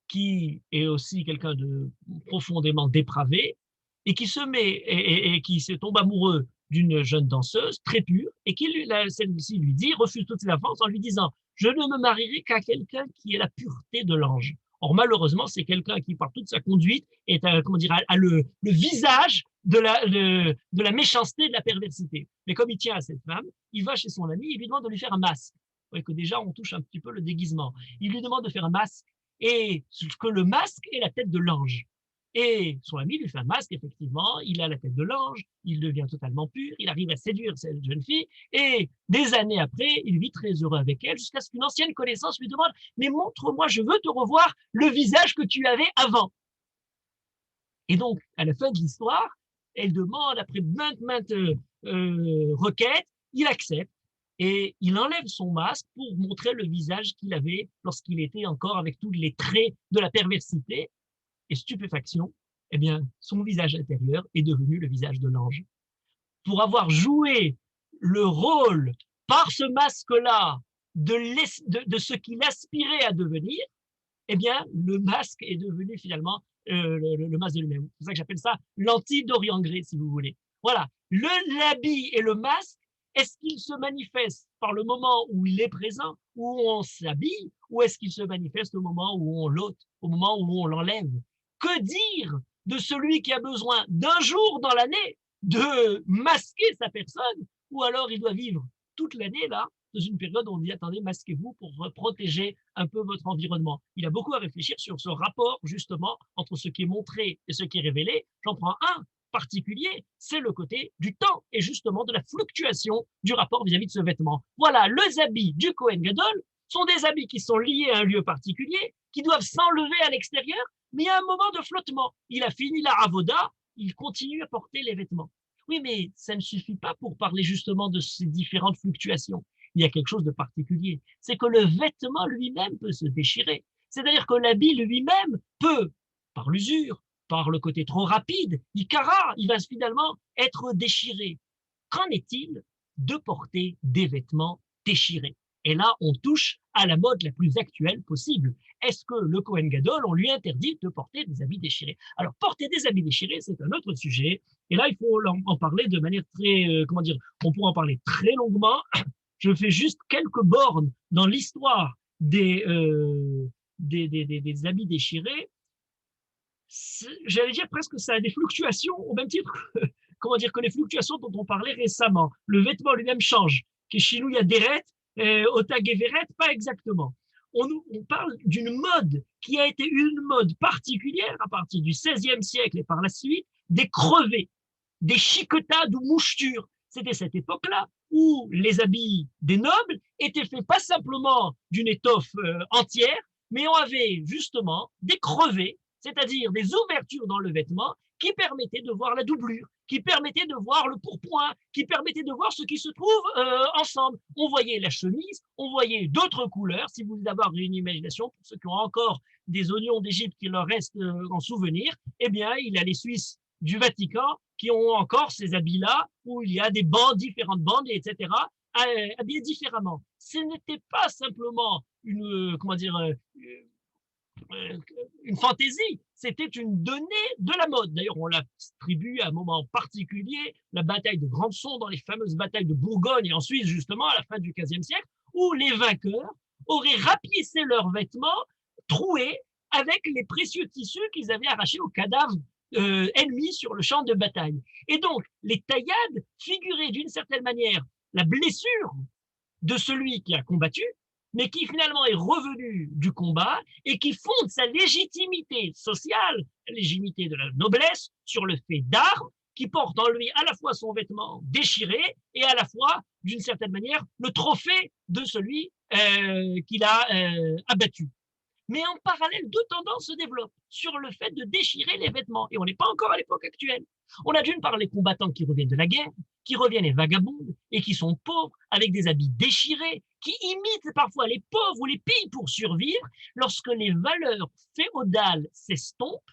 qui est aussi quelqu'un de profondément dépravé et qui se met et qui se tombe amoureux d'une jeune danseuse très pure et qui celle-ci lui dit, refuse toute la France en lui disant je ne me marierai qu'à quelqu'un qui est la pureté de l'ange. Or, malheureusement, c'est quelqu'un qui, par toute sa conduite, est, comment dire, a le visage de la méchanceté, de la perversité. Mais comme il tient à cette femme, il va chez son ami et lui demande de lui faire un masque. Vous voyez que déjà, on touche un petit peu le déguisement. Il lui demande de faire un masque et que le masque est la tête de l'ange. Et son ami lui fait un masque, effectivement, il a la tête de l'ange, il devient totalement pur, il arrive à séduire cette jeune fille, et des années après, il vit très heureux avec elle, jusqu'à ce qu'une ancienne connaissance lui demande « Mais montre-moi, je veux te revoir le visage que tu avais avant ». Et donc, à la fin de l'histoire, elle demande, après maintes requêtes, il accepte, et il enlève son masque pour montrer le visage qu'il avait lorsqu'il était encore avec tous les traits de la perversité, et stupéfaction, eh bien, son visage intérieur est devenu le visage de l'ange. Pour avoir joué le rôle, par ce masque-là, de ce qu'il aspirait à devenir, eh bien, le masque est devenu finalement le masque de lui-même. C'est pour ça que j'appelle ça l'anti-Dorian Gray, si vous voulez. Voilà, l'habit et le masque, est-ce qu'il se manifeste par le moment où il est présent, où on s'habille, ou est-ce qu'il se manifeste au moment où on l'ôte, au moment où on l'enlève? Que dire de celui qui a besoin d'un jour dans l'année de masquer sa personne, ou alors il doit vivre toute l'année là, dans une période où on dit attendez, masquez-vous pour protéger un peu votre environnement. Il a beaucoup à réfléchir sur ce rapport justement entre ce qui est montré et ce qui est révélé. J'en prends un particulier, c'est le côté du temps et justement de la fluctuation du rapport vis-à-vis de ce vêtement. Voilà, les habits du Kohen Gadol sont des habits qui sont liés à un lieu particulier, qui doivent s'enlever à l'extérieur, mais il y a un moment de flottement. Il a fini la avoda, il continue à porter les vêtements. Oui, mais ça ne suffit pas pour parler justement de ces différentes fluctuations. Il y a quelque chose de particulier, c'est que le vêtement lui-même peut se déchirer. C'est-à-dire que l'habit lui-même peut, par l'usure, par le côté trop rapide, il va finalement être déchiré. Qu'en est-il de porter des vêtements déchirés? Et là, on touche à la mode la plus actuelle possible. Est-ce que le Kohen Gadol, on lui interdit de porter des habits déchirés? Alors, porter des habits déchirés, c'est un autre sujet. Et là, il faut en parler de manière très, comment dire, on pourra en parler très longuement. Je fais juste quelques bornes dans l'histoire des habits déchirés. J'allais dire presque que ça a des fluctuations au même titre comment dire, que les fluctuations dont on parlait récemment. Le vêtement lui-même change. Keshinou Yaderet, Ota Geveret, pas exactement. On parle d'une mode qui a été une mode particulière à partir du XVIe siècle et par la suite, des crevés, des chiquetades ou mouchetures. C'était cette époque-là où les habits des nobles étaient faits pas simplement d'une étoffe entière, mais on avait justement des crevés, c'est-à-dire des ouvertures dans le vêtement qui permettaient de voir la doublure, qui permettaient de voir le pourpoint, qui permettaient de voir ce qui se trouve ensemble. On voyait la chemise, on voyait d'autres couleurs, si vous voulez avoir une imagination, pour ceux qui ont encore des oignons d'Égypte qui leur restent en souvenir, eh bien, il y a les Suisses du Vatican qui ont encore ces habits-là, où il y a des bandes, différentes bandes, etc., habillés différemment. Ce n'était pas simplement comment dire, une fantaisie, c'était une donnée de la mode. D'ailleurs, on l'attribue à un moment particulier, la bataille de Grandson, dans les fameuses batailles de Bourgogne et en Suisse, justement, à la fin du XVe siècle, où les vainqueurs auraient rapiécé leurs vêtements troués avec les précieux tissus qu'ils avaient arrachés aux cadavres ennemis sur le champ de bataille. Et donc, les taillades figuraient d'une certaine manière la blessure de celui qui a combattu, mais qui finalement est revenu du combat et qui fonde sa légitimité sociale, la légitimité de la noblesse, sur le fait d'armes, qui porte en lui à la fois son vêtement déchiré et à la fois, d'une certaine manière, le trophée de celui qu'il a abattu. Mais en parallèle, deux tendances se développent sur le fait de déchirer les vêtements. Et on n'est pas encore à l'époque actuelle. On a d'une part les combattants qui reviennent de la guerre, qui reviennent les vagabondes et qui sont pauvres, avec des habits déchirés, qui imitent parfois les pauvres ou les pillent pour survivre. Lorsque les valeurs féodales s'estompent,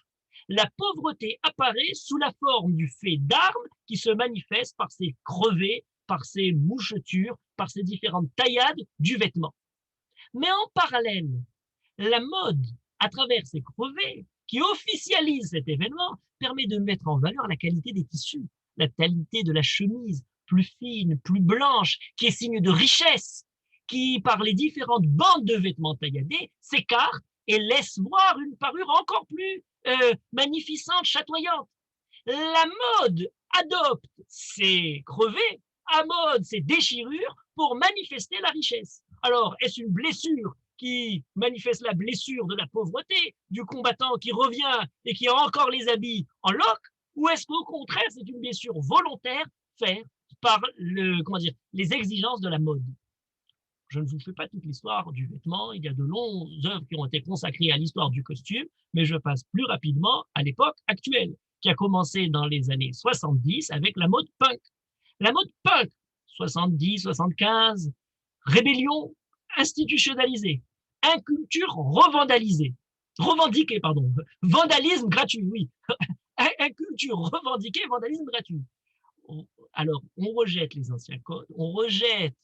la pauvreté apparaît sous la forme du fait d'armes qui se manifeste par ces crevés par ces mouchetures, par ces différentes taillades du vêtement. Mais en parallèle, la mode, à travers ces crevés, qui officialise cet événement, permet de mettre en valeur la qualité des tissus, la qualité de la chemise, plus fine, plus blanche, qui est signe de richesse, qui, par les différentes bandes de vêtements tailladés, s'écarte et laisse voir une parure encore plus magnificente, chatoyante. La mode adopte ces crevés, à mode ces déchirures pour manifester la richesse. Alors, est-ce une blessure qui manifeste la blessure de la pauvreté, du combattant qui revient et qui a encore les habits en loques, ou est-ce qu'au contraire, c'est une blessure volontaire faite par les exigences de la mode? Je ne vous fais pas toute l'histoire du vêtement, il y a de longues œuvres qui ont été consacrées à l'histoire du costume, mais je passe plus rapidement à l'époque actuelle, qui a commencé dans les années 70 avec la mode punk. La mode punk, 70, 75, rébellion institutionnalisée, inculture revendiquée, pardon, vandalisme gratuit, oui, inculture revendiquée, vandalisme gratuit. Alors, on rejette les anciens codes, on rejette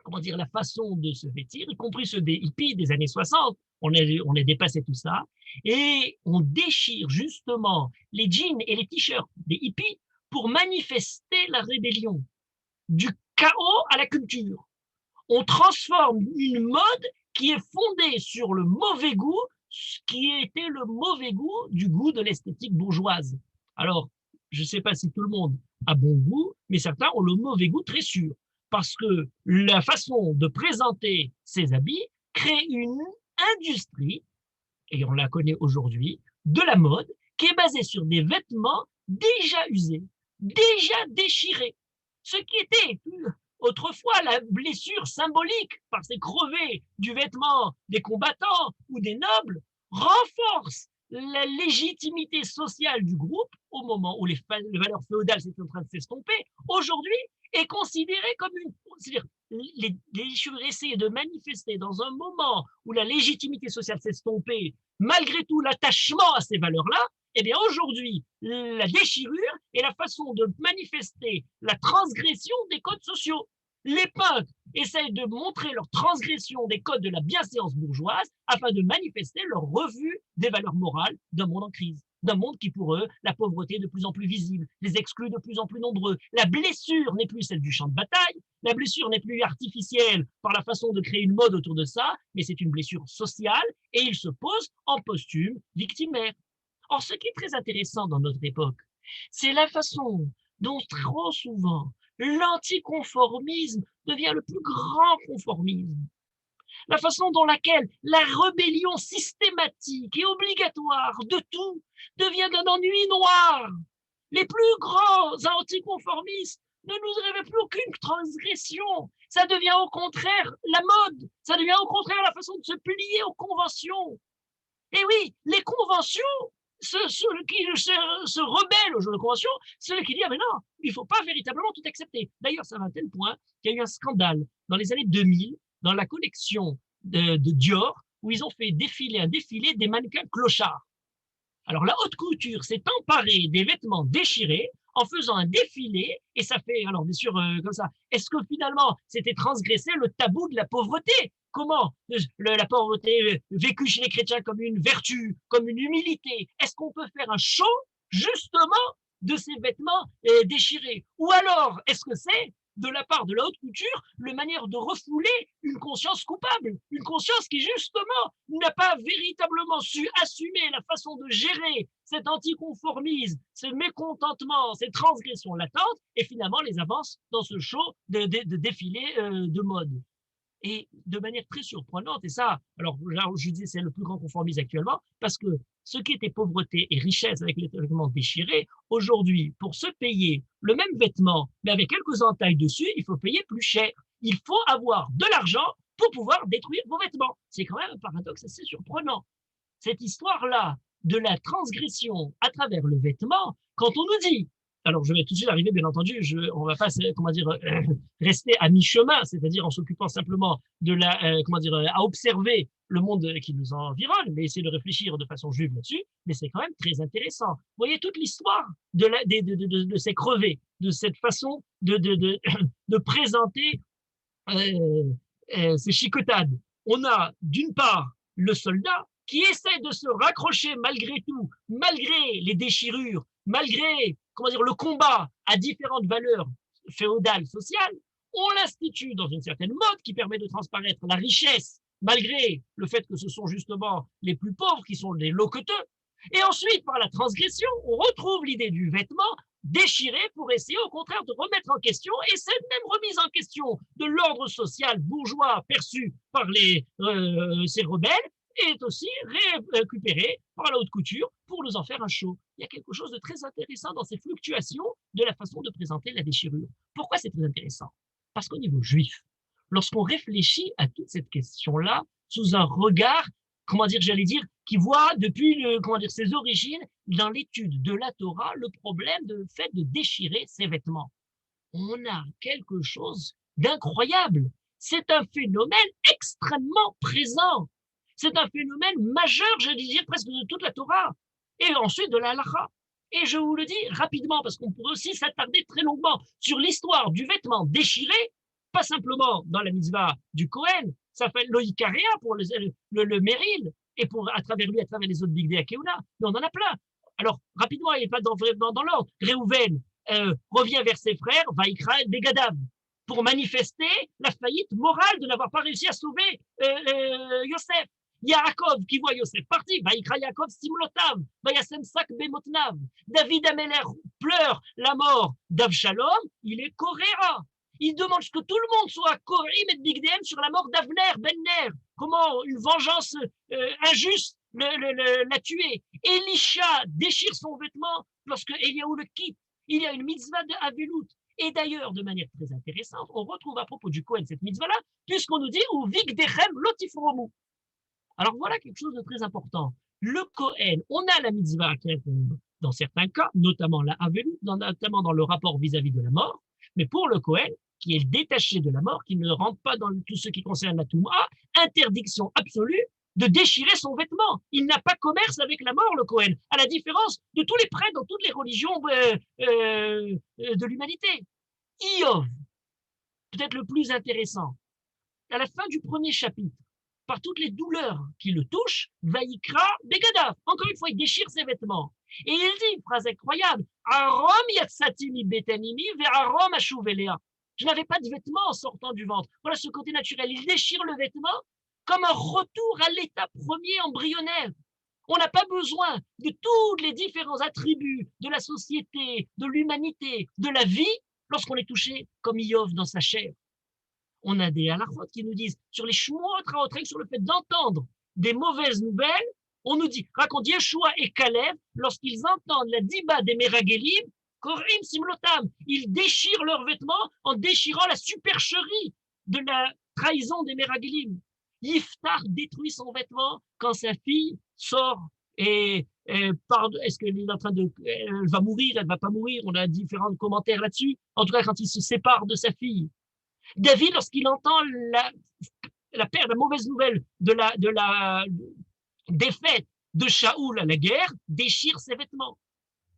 la façon de se vêtir, y compris ceux des hippies des années 60, on est dépassé tout ça, et on déchire justement les jeans et les t-shirts des hippies pour manifester la rébellion, du chaos à la culture. On transforme une mode qui est fondée sur le mauvais goût, qui était le mauvais goût du goût de l'esthétique bourgeoise. Alors, je ne sais pas si tout le monde a bon goût, mais certains ont le mauvais goût très sûr, parce que la façon de présenter ces habits crée une industrie, et on la connaît aujourd'hui, de la mode, qui est basée sur des vêtements déjà usés, déjà déchirés. Ce qui était autrefois la blessure symbolique par ces crevés du vêtement des combattants ou des nobles renforce la légitimité sociale du groupe au moment où les valeurs féodales étaient en train de s'estomper. Aujourd'hui, est considéré comme une... C'est-à-dire, les déchirures essaient de manifester dans un moment où la légitimité sociale s'est estompée, malgré tout l'attachement à ces valeurs-là, eh bien aujourd'hui, la déchirure est la façon de manifester la transgression des codes sociaux. Les peintres essayent de montrer leur transgression des codes de la bienséance bourgeoise afin de manifester leur refus des valeurs morales d'un monde en crise, d'un monde qui, pour eux, la pauvreté est de plus en plus visible, les exclus de plus en plus nombreux. La blessure n'est plus celle du champ de bataille, la blessure n'est plus artificielle par la façon de créer une mode autour de ça, mais c'est une blessure sociale et il se pose en posthume victimaire. Or, ce qui est très intéressant dans notre époque, c'est la façon dont trop souvent l'anticonformisme devient le plus grand conformisme. La façon dont laquelle la rébellion systématique et obligatoire de tout devient d'un ennui noir. Les plus grands anticonformistes ne nous révèlent plus aucune transgression. Ça devient au contraire la mode. Ça devient au contraire la façon de se plier aux conventions. Et oui, les conventions, ceux qui se rebellent aux jeux de convention, ceux qui disent ah mais non, il ne faut pas véritablement tout accepter. D'ailleurs, ça va à tel point qu'il y a eu un scandale dans les années 2000 dans la collection de Dior où ils ont fait un défilé des mannequins clochards. Alors la haute couture s'est emparée des vêtements déchirés en faisant un défilé et ça fait, alors bien sûr comme ça, est-ce que finalement c'était transgresser le tabou de la pauvreté? Comment la pauvreté vécue chez les chrétiens comme une vertu, comme une humilité? Est-ce qu'on peut faire un show justement de ces vêtements déchirés? Ou alors, est-ce que c'est de la part de la haute couture, le manière de refouler une conscience coupable, une conscience qui justement n'a pas véritablement su assumer la façon de gérer cet anticonformisme, ce mécontentement, ces transgressions latentes, et finalement les avance dans ce show de défilé de mode. Et de manière très surprenante, et ça, alors là, je dis c'est le plus grand conformisme actuellement, parce que ce qui était pauvreté et richesse avec les vêtements déchirés, aujourd'hui, pour se payer le même vêtement, mais avec quelques entailles dessus, il faut payer plus cher. Il faut avoir de l'argent pour pouvoir détruire vos vêtements. C'est quand même un paradoxe assez surprenant. Cette histoire-là de la transgression à travers le vêtement, quand on nous dit alors je vais tout de suite arriver, bien entendu, on va pas, comment dire, rester à mi-chemin, c'est-à-dire en s'occupant simplement de comment dire, à observer le monde qui nous environne, mais essayer de réfléchir de façon juive là-dessus, mais c'est quand même très intéressant. Vous voyez toute l'histoire de ces crevés, de cette façon de présenter ces chiquetades. On a d'une part le soldat qui essaie de se raccrocher malgré tout, malgré les déchirures, malgré, comment dire, le combat à différentes valeurs féodales, sociales. On l'institue dans une certaine mode qui permet de transparaître la richesse, malgré le fait que ce sont justement les plus pauvres qui sont les loqueteux. Et ensuite, par la transgression, on retrouve l'idée du vêtement déchiré pour essayer au contraire de remettre en question, et cette même remise en question de l'ordre social bourgeois perçu par ces rebelles est aussi récupérée par la haute couture pour nous en faire un show. Il y a quelque chose de très intéressant dans ces fluctuations de la façon de présenter la déchirure. Pourquoi c'est très intéressant? Parce qu'au niveau juif, lorsqu'on réfléchit à toute cette question-là sous un regard, comment dire, j'allais dire, qui voit depuis comment dire, ses origines dans l'étude de la Torah le problème de fait de déchirer ses vêtements. On a quelque chose d'incroyable. C'est un phénomène extrêmement présent. C'est un phénomène majeur, j'allais dire, presque de toute la Torah. Et ensuite de la halakha. Et je vous le dis rapidement, parce qu'on pourrait aussi s'attarder très longuement sur l'histoire du vêtement déchiré, pas simplement dans la mitzvah du Kohen, ça fait l'oïkaréa pour le Méril, et pour, à travers lui, à travers les autres Big Day Akeuna, mais on en a plein. Alors, rapidement, il n'est pas dans l'ordre. Réhouven revient vers ses frères, Vaikra et Begadav, pour manifester la faillite morale de n'avoir pas réussi à sauver Yosef. Yaakov qui voit Yosef parti, Vaikra Yaakov Simlotav, Vayasem Sak Bemotnav. David Ameler pleure la mort d'Avshalom, il est Koréra. Il demande que tout le monde soit Korim et Bigdem sur la mort d'Avner, Ben-Ner. Comment une vengeance injuste l'a tué. Elisha déchire son vêtement lorsque Eliaou le quitte. Il y a une mitzvah de Avelout. Et d'ailleurs, de manière très intéressante, on retrouve à propos du Kohen cette mitzvah-là, puisqu'on nous dit ou Vigdechem lotifromu. Alors voilà quelque chose de très important. Le Kohen, on a la mitzvah qui incombe dans certains cas, notamment la Avelout, notamment dans le rapport vis-à-vis de la mort, mais pour le Kohen, qui est détaché de la mort, qui ne rentre pas dans tout ce qui concerne la Touma, interdiction absolue de déchirer son vêtement. Il n'a pas commerce avec la mort, le Kohen, à la différence de tous les prêtres dans toutes les religions de l'humanité. Iov, peut-être le plus intéressant, à la fin du premier chapitre, par toutes les douleurs qui le touchent, Vaïkra Begadav. Encore une fois, il déchire ses vêtements. Et il dit, une phrase incroyable, Arom yatsati mi betanimi ve'arom ashuvelea. Je n'avais pas de vêtements en sortant du ventre. Voilà ce côté naturel. Il déchire le vêtement comme un retour à l'état premier embryonnaire. On n'a pas besoin de tous les différents attributs de la société, de l'humanité, de la vie, lorsqu'on est touché comme Iov dans sa chair. On a des halachot qui nous disent sur les shmuot raotrek, sur le fait d'entendre des mauvaises nouvelles, on nous dit, raconte Yeshua et Caleb, lorsqu'ils entendent la diba des Meragelim, Korim Simlotam, ils déchirent leurs vêtements en déchirant la supercherie de la trahison des Meragelim. Yiftar détruit son vêtement quand sa fille sort et est-ce qu'elle est en train de, elle va mourir, elle va pas mourir, on a différents commentaires là-dessus. En tout cas, quand il se sépare de sa fille. David, lorsqu'il entend la mauvaise nouvelle de la défaite de Shaoul à la guerre, déchire ses vêtements.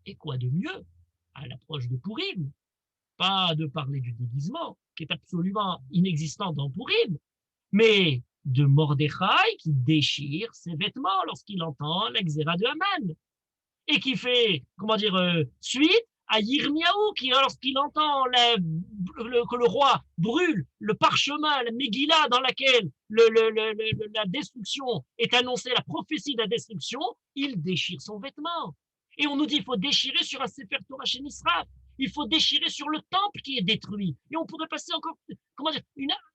Et quoi de mieux à l'approche de Pourim? Pas de parler du déguisement, qui est absolument inexistant dans Pourim, mais de Mordechai qui déchire ses vêtements lorsqu'il entend la xéra de Haman. Et qui fait, comment dire, suite à Yirmiyahu, qui, lorsqu'il entend que le roi brûle le parchemin, la Megillah, dans laquelle la destruction est annoncée, la prophétie de la destruction, il déchire son vêtement. Et on nous dit qu'il faut déchirer sur un Sefer Torah chez Nisraf. Il faut déchirer sur le temple qui est détruit. Et on pourrait passer encore, comment dire,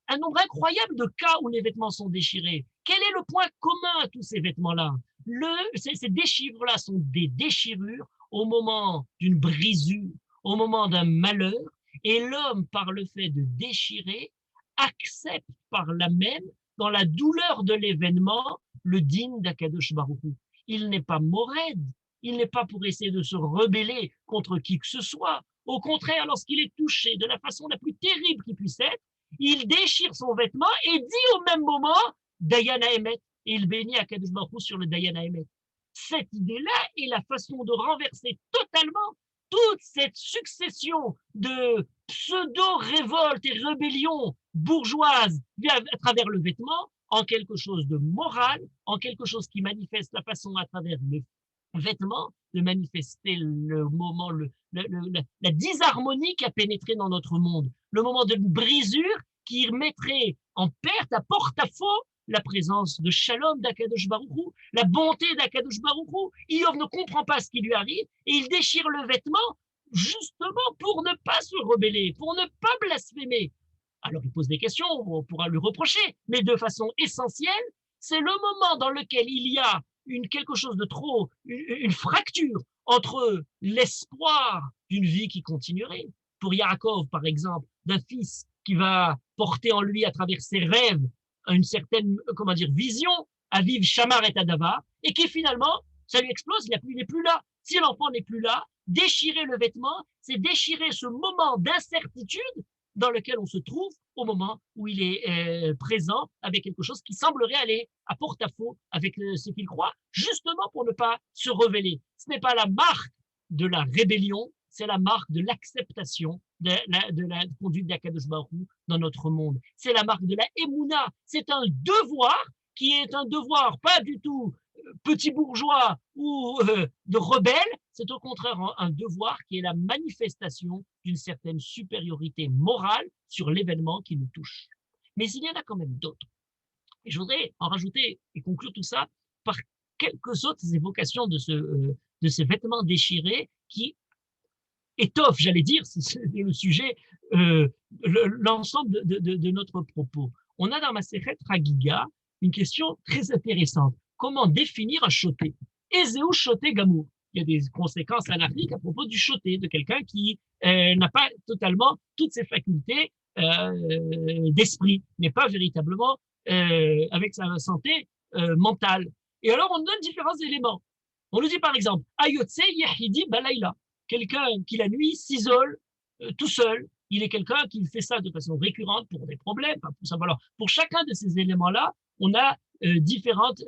un nombre incroyable de cas où les vêtements sont déchirés. Quel est le point commun à tous ces vêtements-là? Ces déchirures-là sont des déchirures au moment d'une brisure, au moment d'un malheur, et l'homme, par le fait de déchirer, accepte par la même, dans la douleur de l'événement, le digne d'Akadosh Baruch Hu. Il n'est pas mored, il n'est pas pour essayer de se rebeller contre qui que ce soit. Au contraire, lorsqu'il est touché de la façon la plus terrible qui puisse être, il déchire son vêtement et dit au même moment Dayan Haemet, et il bénit Akadosh Baruch Hu sur le Dayan Haemet. Cette idée-là est la façon de renverser totalement toute cette succession de pseudo-révoltes et rébellions bourgeoises à travers le vêtement en quelque chose de moral, en quelque chose qui manifeste la façon à travers le vêtement de manifester le moment, la disharmonie qui a pénétré dans notre monde, le moment de brisure qui mettrait en perte, à porte-à-faux, la présence de Shalom d'Akadosh Baruch Hu, la bonté d'Akadosh Baruch Hu. Iov ne comprend pas ce qui lui arrive et il déchire le vêtement justement pour ne pas se rebeller, pour ne pas blasphémer. Alors il pose des questions, on pourra lui reprocher, mais de façon essentielle, c'est le moment dans lequel il y a quelque chose de trop, une fracture entre l'espoir d'une vie qui continuerait, pour Yaakov par exemple, d'un fils qui va porter en lui à travers ses rêves une certaine, comment dire, vision à vivre Shamar et Tadavar, et qui finalement, ça lui explose, il n'est plus là. Si l'enfant n'est plus là, déchirer le vêtement, c'est déchirer ce moment d'incertitude dans lequel on se trouve au moment où il est présent avec quelque chose qui semblerait aller à porte-à-faux avec ce qu'il croit, justement pour ne pas se rebeller. Ce n'est pas la marque de la rébellion, c'est la marque de l'acceptation de la conduite d'Akadosh Baruch Hu dans notre monde. C'est la marque de la Emouna. C'est un devoir qui est un devoir pas du tout petit bourgeois ou de rebelle, c'est au contraire un devoir qui est la manifestation d'une certaine supériorité morale sur l'événement qui nous touche. Mais il y en a quand même d'autres. Et je voudrais en rajouter et conclure tout ça par quelques autres évocations de ces vêtements déchirés qui étoffe, j'allais dire, c'est le sujet, l'ensemble de notre propos. On a dans Masechet Chagiga une question très intéressante. Comment définir un shoté? Ezeu shoté gamour. Il y a des conséquences anarchiques à propos du shoté, de quelqu'un qui n'a pas totalement toutes ses facultés d'esprit, n'est pas véritablement avec sa santé mentale. Et alors, on donne différents éléments. On nous dit par exemple, Ayotse Yehidi Balayla, quelqu'un qui la nuit s'isole tout seul. Il est quelqu'un qui fait ça de façon récurrente pour des problèmes. Alors, pour chacun de ces éléments-là, on a différentes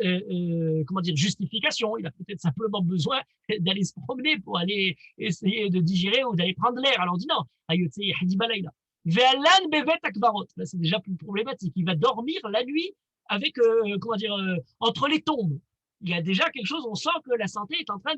comment dire, justifications. Il a peut-être simplement besoin d'aller se promener pour aller essayer de digérer ou d'aller prendre l'air. Alors on dit non, Ayotse Yehidi Balayla. Ve'alan bevet akbarot. Là, c'est déjà plus problématique. Il va dormir la nuit avec, comment dire, entre les tombes. Il y a déjà quelque chose, on sent que la santé est en train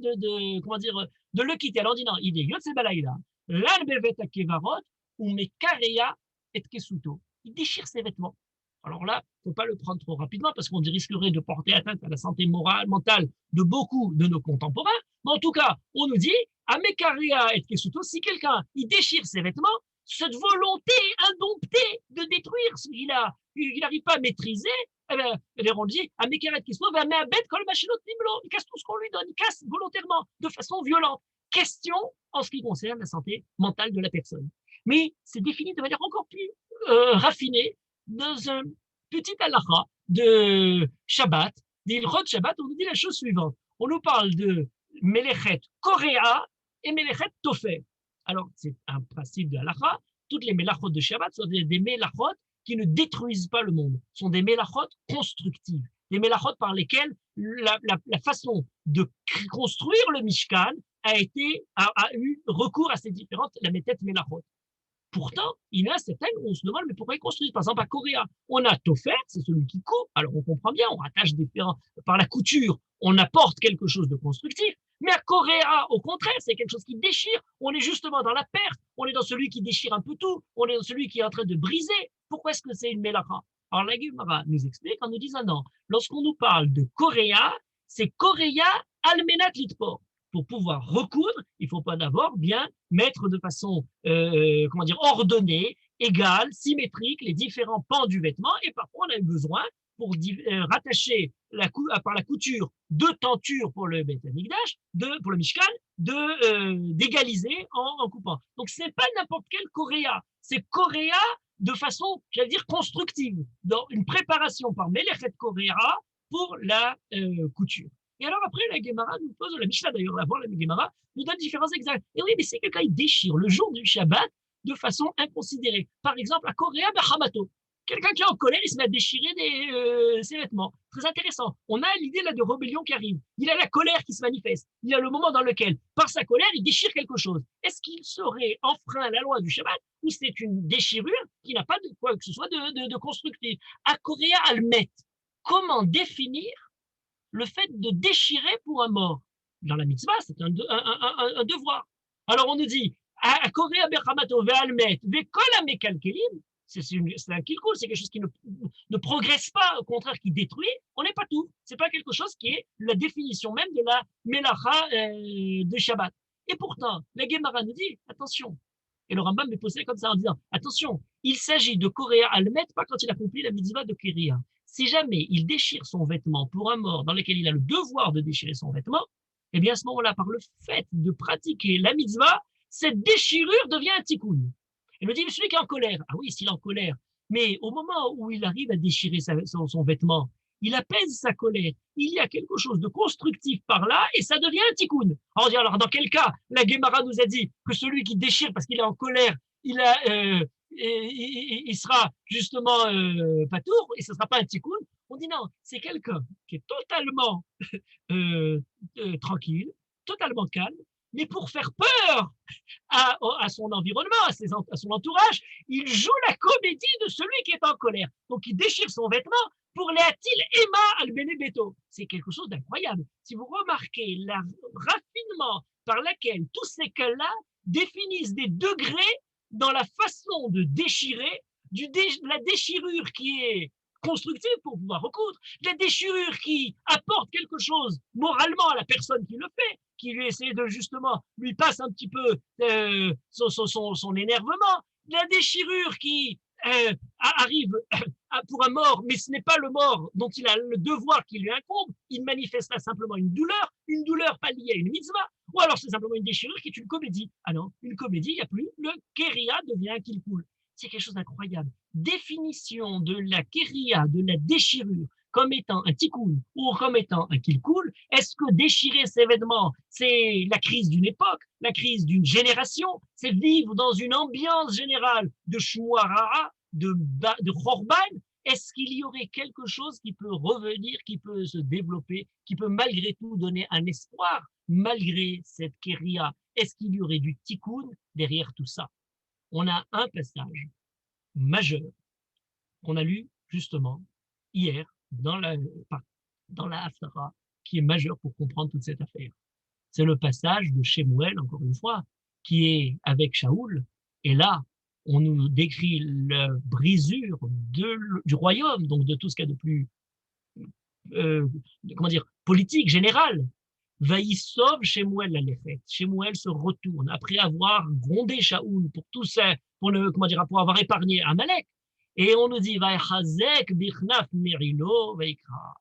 comment dire, de le quitter. Alors on dit non, il est Yotse Balayla, l'an bevet akevarot, ou mekareya et kesuto. Il déchire ses vêtements. Alors là, il ne faut pas le prendre trop rapidement parce qu'on risquerait de porter atteinte à la santé morale, mentale de beaucoup de nos contemporains. Mais en tout cas, on nous dit, à mekareya et kesuto, si quelqu'un il déchire ses vêtements, cette volonté indomptée de détruire ce qu'il n'arrive pas à maîtriser, eh bien, on dit, à Mekeret Kismo, va mettre bête quand le machinot nimlo, il casse tout ce qu'on lui donne, il casse volontairement, de façon violente. Question en ce qui concerne la santé mentale de la personne. Mais c'est défini de manière encore plus raffinée dans un petit halakha de Shabbat, d'Ilchot Shabbat, on nous dit la chose suivante. On nous parle de Melechet Korea et Melechet Tofer. Alors, c'est un principe de halakha. Toutes les melachot de Shabbat sont des melachot qui ne détruisent pas le monde, sont des melachot constructives, des melachot par lesquelles la façon de construire le Mishkan a eu recours à ces différentes, la méthode melachot. Pourtant, il y en a certaines où on se demande, mais pourquoi ils construisent? Par exemple, à Coréa, on a Tophet, c'est celui qui coupe. Alors, on comprend bien, on rattache par la couture, on apporte quelque chose de constructif. Mais à Coréa, au contraire, c'est quelque chose qui déchire. On est justement dans la perte. On est dans celui qui déchire un peu tout. On est dans celui qui est en train de briser. Pourquoi est-ce que c'est une mélacha? Alors, la Gemara nous explique en nous disant non. Lorsqu'on nous parle de Coréa, c'est Coréa almenat litpor. Pour pouvoir recoudre, il ne faut pas d'abord bien mettre de façon comment dire, ordonnée, égale, symétrique les différents pans du vêtement. Et parfois, on a eu besoin pour rattacher par la couture deux tentures pour le Beth Amikdash, pour le Mishkan, d'égaliser en coupant. Donc, ce n'est pas n'importe quel Coréa. C'est Coréa de façon, j'allais dire, constructive, dans une préparation par Melechet Coréa pour la couture. Et alors après, la Gemara nous pose, la Mishnah d'ailleurs, avant la Gemara, nous donne différents exemples. Et oui, mais c'est quelqu'un qui déchire le jour du Shabbat de façon inconsidérée. Par exemple, à Korea Bahamato. Quelqu'un qui est en colère, il se met à déchirer ses vêtements. Très intéressant. On a l'idée là de rébellion qui arrive. Il a la colère qui se manifeste. Il a le moment dans lequel, par sa colère, il déchire quelque chose. Est-ce qu'il serait enfreint la loi du Shabbat ou c'est une déchirure qui n'a pas de quoi que ce soit de constructif? À Korea Almet, comment définir le fait de déchirer pour un mort? Dans la mitzvah, c'est un devoir. Alors on nous dit, à Korea Berhamato Ve'almet Ve'kol Amekalkelim, c'est un kilkul, c'est quelque chose qui ne progresse pas, au contraire qui détruit, on n'est pas tout. C'est pas quelque chose qui est la définition même de la melacha de Shabbat. Et pourtant, la Gemara nous dit, attention, et le Rambam est posé comme ça en disant, attention, il s'agit de Korea Almet, pas quand il accomplit la mitzvah de Kéria. Si jamais il déchire son vêtement pour un mort dans lequel il a le devoir de déchirer son vêtement, eh bien à ce moment-là, par le fait de pratiquer la mitzvah, cette déchirure devient un tikkun. Il me dit, celui qui est en colère, ah oui, s'il est en colère, mais au moment où il arrive à déchirer son vêtement, il apaise sa colère, il y a quelque chose de constructif par là, et ça devient un tikkun. Alors, dans quel cas, la Gemara nous a dit que celui qui déchire parce qu'il est en colère, il sera justement patour, et ce ne sera pas un tikkun. On dit non, c'est quelqu'un qui est totalement tranquille, totalement calme, mais pour faire peur à son environnement, à son entourage, il joue la comédie de celui qui est en colère. Donc il déchire son vêtement pour l'Atil Emma al Benebeto. C'est quelque chose d'incroyable. Si vous remarquez le raffinement par lequel tous ces cas-là définissent des degrés dans la façon de déchirer, la déchirure qui est constructive pour pouvoir recoudre, la déchirure qui apporte quelque chose moralement à la personne qui le fait, qui lui essaie de justement lui passe un petit peu son énervement, la déchirure qui arrive pour un mort, mais ce n'est pas le mort dont il a le devoir qui lui incombe, il manifeste là simplement une douleur pas liée à une mitzvah, ou alors c'est simplement une déchirure qui est une comédie. Ah non, une comédie, il n'y a plus, le kéria devient un kilkul. C'est quelque chose d'incroyable. Définition de la kéria, de la déchirure, comme étant un tikkun ou comme étant un kilkul. Est-ce que déchirer ses vêtements, c'est la crise d'une époque, la crise d'une génération, c'est vivre dans une ambiance générale de shmuarara, de chorban? Est-ce qu'il y aurait quelque chose qui peut revenir, qui peut se développer, qui peut malgré tout donner un espoir, malgré cette kéria? Est-ce qu'il y aurait du tikkun derrière tout ça? On a un passage majeur qu'on a lu justement hier dans la Haftara, qui est majeur pour comprendre toute cette affaire. C'est le passage de Shemuel, encore une fois, qui est avec Shaoul, et là, on nous décrit la brisure du royaume, donc de tout ce qu'il y a de plus, politique, général. Vaïsov Shemuel la Lechet. Shemuel se retourne après avoir grondé Shaoul pour tout ça, pour avoir épargné Amalek. Et on nous dit, Vaïchazek bichnaf merilo vaikara.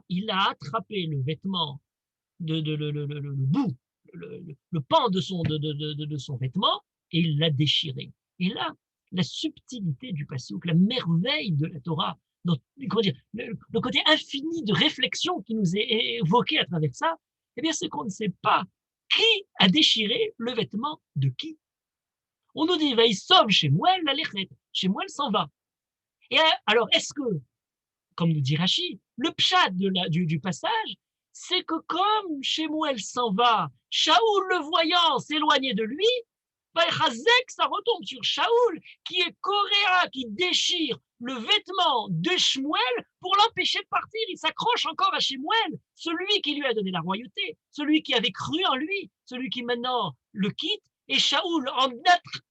Il a attrapé le vêtement, le bout, le pan de son vêtement, et il l'a déchiré. Et là, la subtilité du passouk, la merveille de la Torah, le côté infini de réflexion qui nous est évoqué à travers ça, eh bien, c'est qu'on ne sait pas qui a déchiré le vêtement de qui. On nous dit, va il sauve chez Shemuel la lechet. Shemuel s'en va. Et alors, est-ce que, comme nous dit Rashi, le pshat du passage, c'est que comme Shemuel s'en va, Shaoul le voyant s'éloigner de lui, ça retombe sur Shaoul, qui est coréen, qui déchire le vêtement de Shemuel pour l'empêcher de partir. Il s'accroche encore à Shemuel, celui qui lui a donné la royauté, celui qui avait cru en lui, celui qui maintenant le quitte. Et Shaoul, en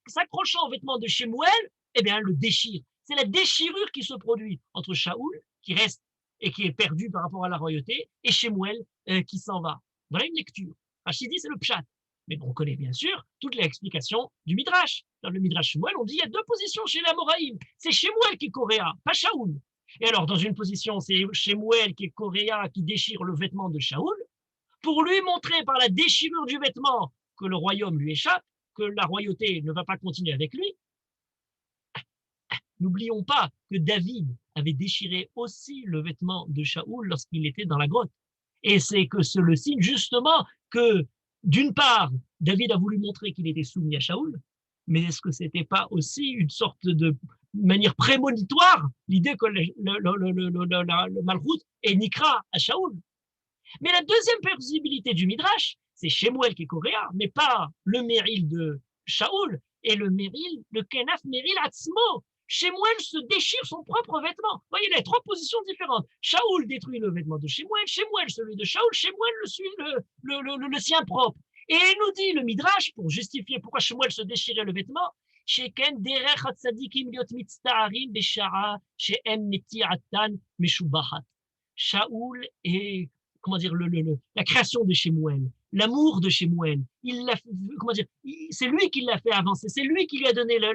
s'accrochant au vêtement de Shemuel, eh bien, le déchire. C'est la déchirure qui se produit entre Shaoul, qui reste et qui est perdu par rapport à la royauté, et Shemuel qui s'en va. Voilà une lecture. Rachidi, c'est le pshat. Mais on connaît bien sûr toute l'explication du Midrash. Dans le Midrash Shemuel, on dit il y a deux positions chez l'Amoraïm. C'est Shemuel qui est coréen, pas Shaoul. Et alors, dans une position, c'est Shemuel qui est coréen, qui déchire le vêtement de Shaoul, pour lui montrer par la déchirure du vêtement que le royaume lui échappe, que la royauté ne va pas continuer avec lui. N'oublions pas que David avait déchiré aussi le vêtement de Shaoul lorsqu'il était dans la grotte. Et c'est que c'est le signe justement que, d'une part, David a voulu montrer qu'il était soumis à Shaoul, mais est-ce que c'était pas aussi une sorte de manière prémonitoire l'idée que le Malchut est Nikra à Shaoul? Mais la deuxième possibilité du Midrash, c'est Shemuel qui est coréen, mais pas le Méril de Shaoul, et le Méril, le Kenaf Méril Atzmo. Shemuel se déchire son propre vêtement. Vous voyez, il y a trois positions différentes. Shaoul détruit le vêtement de Shemuel, Shemuel celui de Shaoul, Shemuel le sien propre. Et il nous dit le Midrash, pour justifier pourquoi Shemuel se déchirait le vêtement, Sheken derech hatzadikim liot mitzta'arim beshara she'em neti'atan meshubahat. Shaoul est, comment dire, la création de Shemuel, l'amour de Shemuel, il l'a, comment dire, c'est lui qui l'a fait avancer, c'est lui qui lui a donné la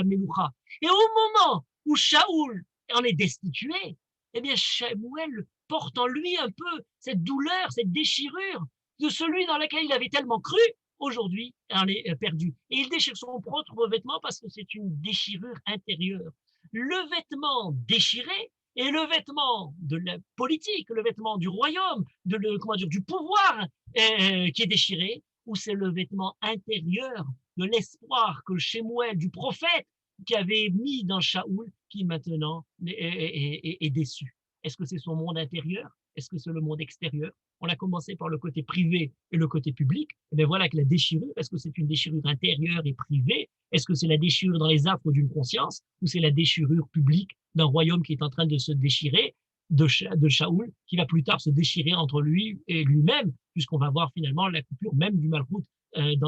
Meloucha. Et au moment où Shaoul en est destitué, eh bien, Shemuel porte en lui un peu cette douleur, cette déchirure de celui dans lequel il avait tellement cru, aujourd'hui, en est perdu. Et il déchire son propre vêtement parce que c'est une déchirure intérieure. Le vêtement déchiré, et le vêtement de la politique, le vêtement du royaume, du pouvoir qui est déchiré, ou c'est le vêtement intérieur de l'espoir que Shemuel, du prophète, qui avait mis dans Shaoul, qui maintenant est déçu. Est-ce que c'est son monde intérieur? Est-ce que c'est le monde extérieur? On a commencé par le côté privé et le côté public. Et bien voilà que la déchirure, est-ce que c'est une déchirure intérieure et privée? Est-ce que c'est la déchirure dans les affres d'une conscience? Ou c'est la déchirure publique d'un royaume qui est en train de se déchirer, de Shaoul, qui va plus tard se déchirer entre lui et lui-même, puisqu'on va voir finalement la coupure même du Malchut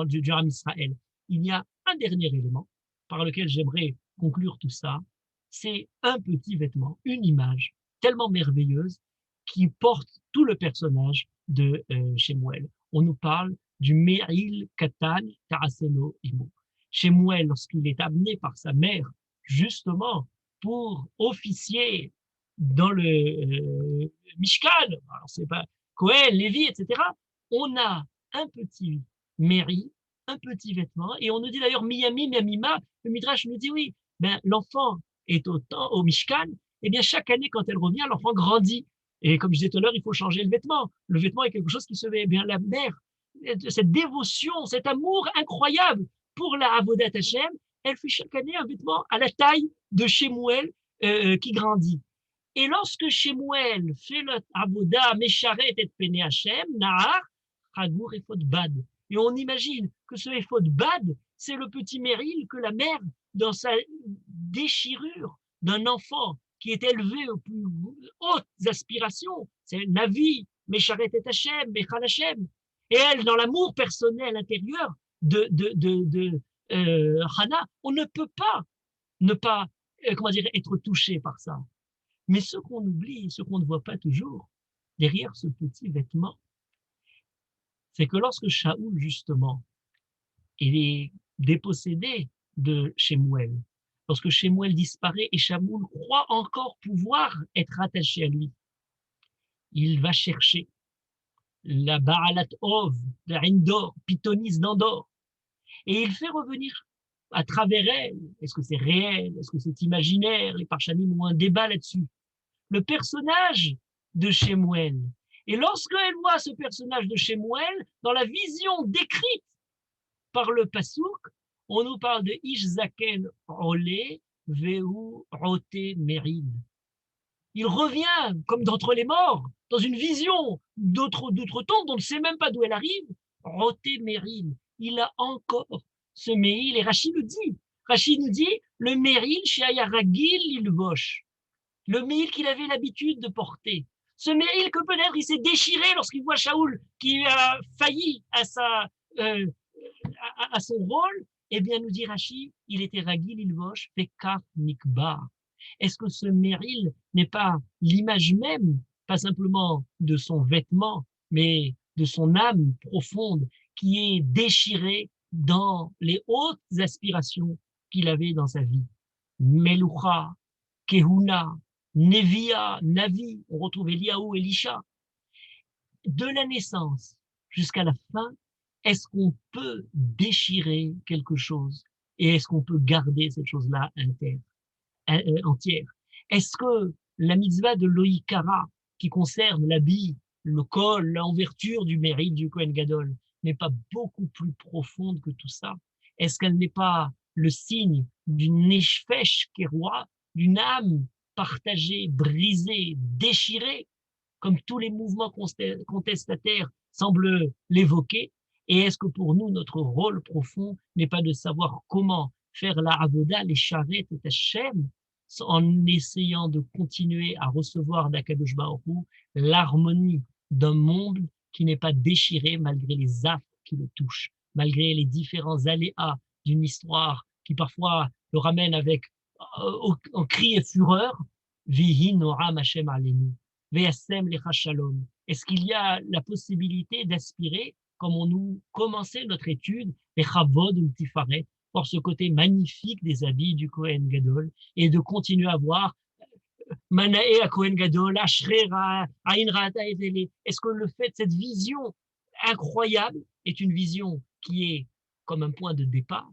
du Ram Israël. Il y a un dernier élément par lequel j'aimerais conclure tout ça, c'est un petit vêtement, une image tellement merveilleuse qui porte tout le personnage de Shemuel. On nous parle du Me'il Katan Taraseno Imo. Shemuel, lorsqu'il est amené par sa mère, justement, pour officier dans le Mishkan, alors c'est pas Cohen, Lévi, etc., on a un petit mairie, un petit vêtement, et on nous dit d'ailleurs Miyami, Miyamima, le Midrash nous dit oui, ben, l'enfant est au Mishkan, et bien chaque année quand elle revient, l'enfant grandit. Et comme je disais tout à l'heure, il faut changer le vêtement. Le vêtement est quelque chose qui se met. Eh bien, la mère, cette dévotion, cet amour incroyable pour la Avodat Hashem, elle fait chaque année un vêtement à la taille de Shemuel qui grandit. Et lorsque Shemuel fait le Avodah, Mesharet et Pene Hashem, Nahar, Chagour et Bad. Et on imagine que ce Ephod Bad, c'est le petit Méril que la mère, dans sa déchirure d'un enfant qui est élevé aux plus hautes aspirations, c'est Navi, Mesharet et Hashem, Mechal Hashem. Et elle, dans l'amour personnel intérieur de Hana, on ne peut pas ne pas être touché par ça. Mais ce qu'on oublie, ce qu'on ne voit pas toujours, derrière ce petit vêtement, c'est que lorsque Shaoul, justement, est dépossédé de Shemuel, lorsque Shemuel disparaît et Shaoul croit encore pouvoir être attaché à lui, il va chercher la Baalat Ov, la Indor, Pythonis d'Andor, et il fait revenir à travers elle, est-ce que c'est réel, est-ce que c'est imaginaire, les Parchanim ont un débat là-dessus, le personnage de Shemuel. Et lorsqu'elle voit ce personnage de Shemuel, dans la vision décrite par le Passouk, on nous parle de Ish Zaken Olé, Vehu Roté Merid. Il revient comme d'entre les morts, dans une vision d'autres temps dont on ne sait même pas d'où elle arrive, Roté Merid. Il a encore ce Me'il, et Rachid nous dit, le Me'il chez Ayaragil Ilvosh, le Me'il qu'il avait l'habitude de porter. Ce Me'il que peut-être il s'est déchiré lorsqu'il voit Shaoul qui a failli à son rôle, eh bien, nous dit Rashi, il était Ragil Ilvosh, Pekar Nikba. Est-ce que ce Me'il n'est pas l'image même, pas simplement de son vêtement, mais de son âme profonde qui est déchirée dans les hautes aspirations qu'il avait dans sa vie? Meloucha, Kehuna, Nevia, Navi, on retrouve Eliaou, Elisha. De la naissance jusqu'à la fin, est-ce qu'on peut déchirer quelque chose et est-ce qu'on peut garder cette chose-là entière? Est-ce que la mitzvah de l'Oïkara, qui concerne l'habit, le col, l'enverture du mérite du Kohen Gadol n'est pas beaucoup plus profonde que tout ça? Est-ce qu'elle n'est pas le signe d'une nefesh kéroua, d'une âme partagée, brisée, déchirée, comme tous les mouvements contestataires semblent l'évoquer? Et est-ce que pour nous, notre rôle profond n'est pas de savoir comment faire la avoda, les charrettes et Hachem, en essayant de continuer à recevoir d'Akadosh Baruch Hu l'harmonie d'un monde qui n'est pas déchiré malgré les affres qui le touchent, malgré les différents aléas d'une histoire qui parfois le ramène avec en cri et fureur. Vihi noram Hashem alenu, ve'asem lecha shalom. Est-ce qu'il y a la possibilité d'aspirer, comme on nous commençait notre étude, les chavod ou tifaret, pour ce côté magnifique des habits du Kohen Gadol, et de continuer à voir Manaé à Kohen Gadol, Ashrera, Aïn Ra'ata Evele. Est-ce que le fait, cette vision incroyable est une vision qui est comme un point de départ?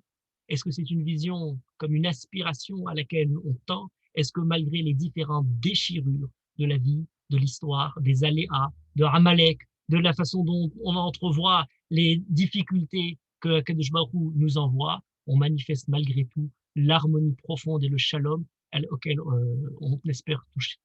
Est-ce que c'est une vision comme une aspiration à laquelle on tend? Est-ce que malgré les différentes déchirures de la vie, de l'histoire, des aléas, de Amalek, de la façon dont on entrevoit les difficultés que Kadosh Baruch Hu nous envoie, on manifeste malgré tout l'harmonie profonde et le shalom auquel on espère toucher.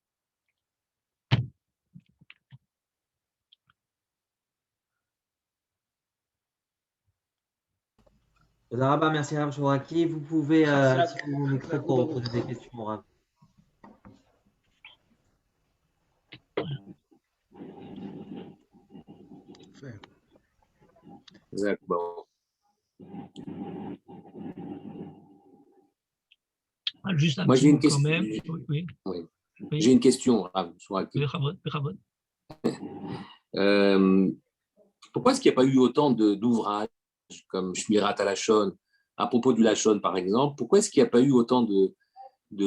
Merci Rav Chouraki. Vous pouvez activer vos micros pour poser des questions, Rav. Exactement. Juste un Moi, petit j'ai mot une question. quand même. Oui. J'ai une question, Rav Chouraki. Pourquoi est-ce qu'il n'y a pas eu autant d'ouvrages comme Shmirat HaLashon, à propos du Lashon, par exemple? Pourquoi est-ce qu'il n'y a pas eu autant de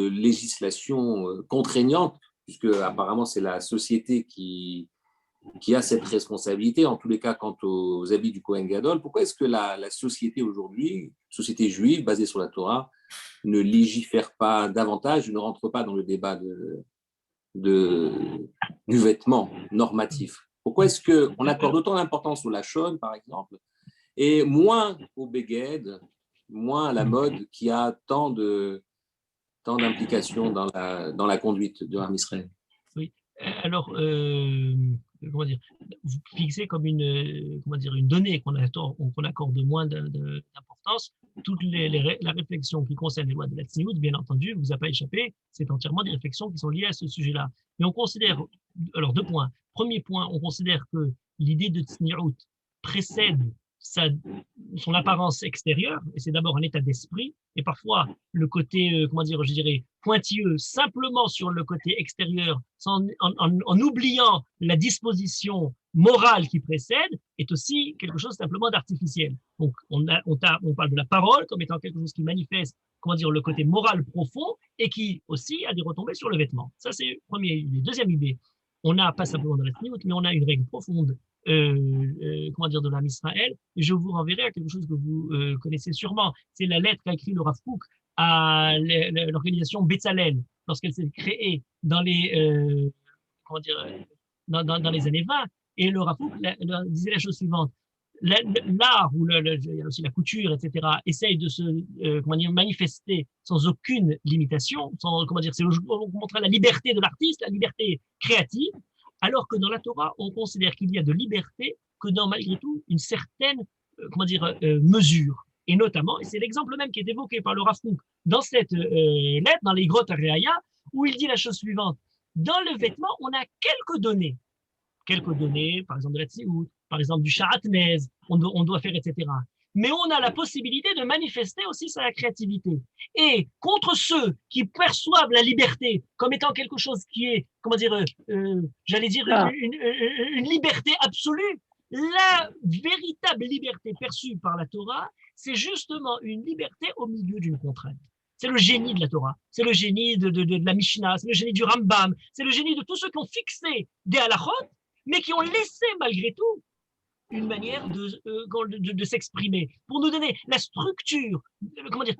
législation contraignante, puisque apparemment c'est la société qui a cette responsabilité, en tous les cas quant aux habits du Kohen Gadol? Pourquoi est-ce que la société aujourd'hui, société juive basée sur la Torah, ne légifère pas davantage, ne rentre pas dans le débat du vêtement normatif? Pourquoi est-ce qu'on accorde autant d'importance au Lashon, par exemple, et moins au Beged, moins à la mode qui a tant d'implications dans la conduite de Ham Israël? Oui. Alors, comment dire, vous fixez comme une donnée qu'on accorde moins d'importance. La réflexion qui concerne les lois de la Tzniut, bien entendu, vous a pas échappé, c'est entièrement des réflexions qui sont liées à ce sujet-là. Mais on considère, alors 2 points. Premier point, on considère que l'idée de Tzniut précède son apparence extérieure, et c'est d'abord un état d'esprit, et parfois le côté, je dirais, pointilleux, simplement sur le côté extérieur, en oubliant la disposition morale qui précède, est aussi quelque chose simplement d'artificiel. Donc, on parle de la parole comme étant quelque chose qui manifeste, le côté moral profond, et qui aussi a des retombées sur le vêtement. Ça, c'est première idée. Deuxième idée, on n'a pas simplement de la Tzniut, mais on a une règle profonde de l'Am Israël. Et je vous renverrai à quelque chose que vous connaissez sûrement. C'est la lettre qu'a écrit le Rav Kook à l'organisation Betzalel lorsqu'elle s'est créée dans les dans les années 20. Et le Rav Kook disait la chose suivante: l'art ou il y a aussi la couture, etc., essaye de se manifester sans aucune limitation, c'est montrer la liberté de l'artiste, la liberté créative, alors que dans la Torah, on considère qu'il y a de liberté que dans, malgré tout, une certaine mesure. Et notamment, et c'est l'exemple même qui est évoqué par le Rav Kook dans cette lettre, dans les grottes Areaya, où il dit la chose suivante: dans le vêtement, on a quelques données, par exemple de la Tziout, par exemple du Sharatnez, on doit faire, etc. Mais on a la possibilité de manifester aussi sa créativité. Et contre ceux qui perçoivent la liberté comme étant quelque chose qui est, une liberté absolue, la véritable liberté perçue par la Torah, c'est justement une liberté au milieu d'une contrainte. C'est le génie de la Torah, c'est le génie de la Mishnah, c'est le génie du Rambam, c'est le génie de tous ceux qui ont fixé des halachot, mais qui ont laissé malgré tout une manière de s'exprimer, pour nous donner la structure, comment dire,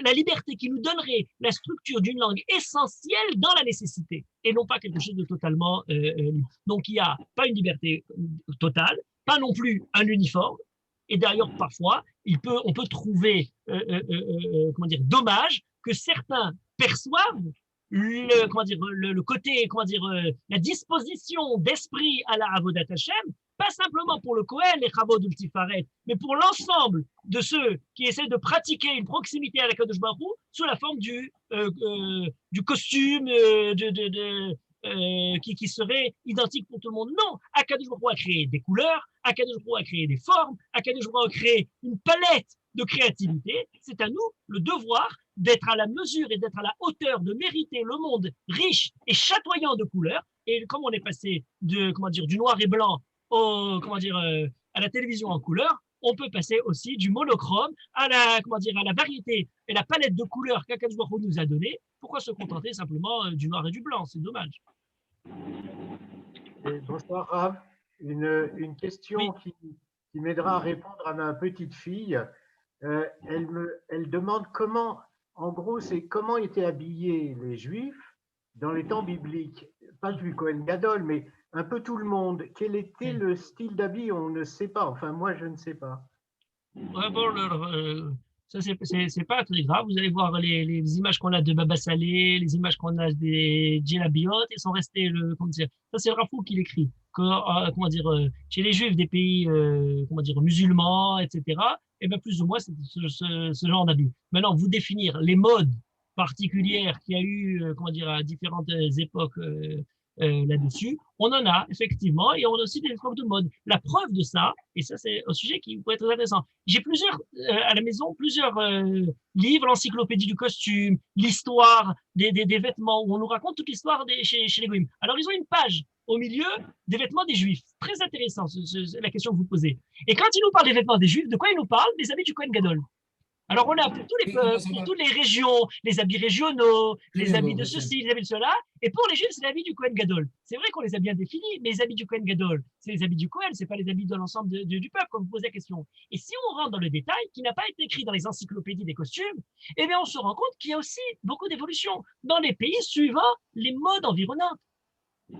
la liberté qui nous donnerait la structure d'une langue essentielle dans la nécessité, et non pas quelque chose de totalement libre. Donc il n'y a pas une liberté totale, pas non plus un uniforme, et d'ailleurs parfois on peut trouver comment dire, dommage que certains perçoivent le côté, la disposition d'esprit à la Avodat Hashem, pas simplement pour le Kohen, les Chavod ou le Tifaret, mais pour l'ensemble de ceux qui essaient de pratiquer une proximité à la Kadosh Baruch Hu sous la forme du costume qui serait identique pour tout le monde. Non, Akadosh Baruch Hu a créé des couleurs, Akadosh Baruch Hu a créé des formes, Akadosh Baruch Hu a créé une palette de créativité. C'est à nous le devoir d'être à la mesure et d'être à la hauteur de mériter le monde riche et chatoyant de couleurs. Et comme on est passé du noir et blanc à la télévision en couleur, on peut passer aussi du monochrome à la variété et la palette de couleurs qu'Akadosh Baruch Hu nous a donné. Pourquoi se contenter simplement du noir et du blanc? C'est dommage. Bonsoir Rav. Une question qui m'aidera à répondre à ma petite fille. Elle demande comment, en gros, c'est comment étaient habillés les Juifs dans les temps bibliques. Pas du Kohen Gadol, mais un peu tout le monde. Quel était le style d'habit? On ne sait pas. Enfin, moi, je ne sais pas. Ouais, bon, ça, c'est pas très grave. Vous allez voir les images qu'on a de Baba Salé, les images qu'on a des Djelabiot, ils sont restés, ça c'est le Rafou qui l'écrit. Chez les Juifs des pays, musulmans, etc., et bien plus ou moins, c'est ce genre d'habit. Maintenant, vous définir les modes particulières qu'il y a eu, à différentes époques là-dessus, on en a effectivement, et on a aussi des époques de mode. La preuve de ça, et ça c'est un sujet qui peut être très intéressant. J'ai à la maison, plusieurs livres, l'encyclopédie du costume, l'histoire des vêtements, où on nous raconte toute l'histoire chez les Goïms. Alors ils ont une page au milieu des vêtements des Juifs. Très intéressant, la question que vous posez. Et quand ils nous parlent des vêtements des Juifs, de quoi ils nous parlent? Des habits du Kohen Gadol. Alors, on a pour tous les peuples, pour toutes les régions, les habits régionaux, les habits de ceci, les habits de cela. Et pour les Juifs, c'est l'habit du Kohen Gadol. C'est vrai qu'on les a bien définis, mais les habits du Kohen Gadol, c'est les habits du Kohen, c'est pas les habits de l'ensemble du peuple, comme vous posez la question. Et si on rentre dans le détail, qui n'a pas été écrit dans les encyclopédies des costumes, eh bien, on se rend compte qu'il y a aussi beaucoup d'évolutions dans les pays suivant les modes environnants.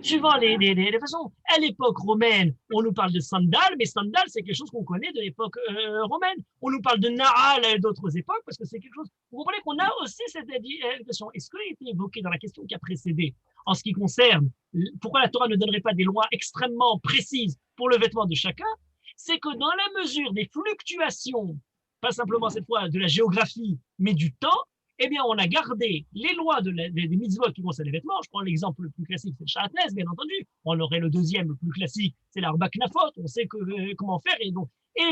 Suivant les façons. À l'époque romaine, on nous parle de sandales, mais sandales, c'est quelque chose qu'on connaît de l'époque romaine. On nous parle de Nahal d'autres époques, parce que c'est quelque chose. Vous comprenez qu'on a aussi cette question. Et ce qui a été évoqué dans la question qui a précédé, en ce qui concerne pourquoi la Torah ne donnerait pas des lois extrêmement précises pour le vêtement de chacun, c'est que dans la mesure des fluctuations, pas simplement cette fois de la géographie, mais du temps, eh bien, on a gardé les lois des mitzvot qui concernent les vêtements. Je prends l'exemple le plus classique, c'est le Shatnez, bien entendu. On aurait le deuxième, le plus classique, c'est l'Arba Knafot. On sait comment faire et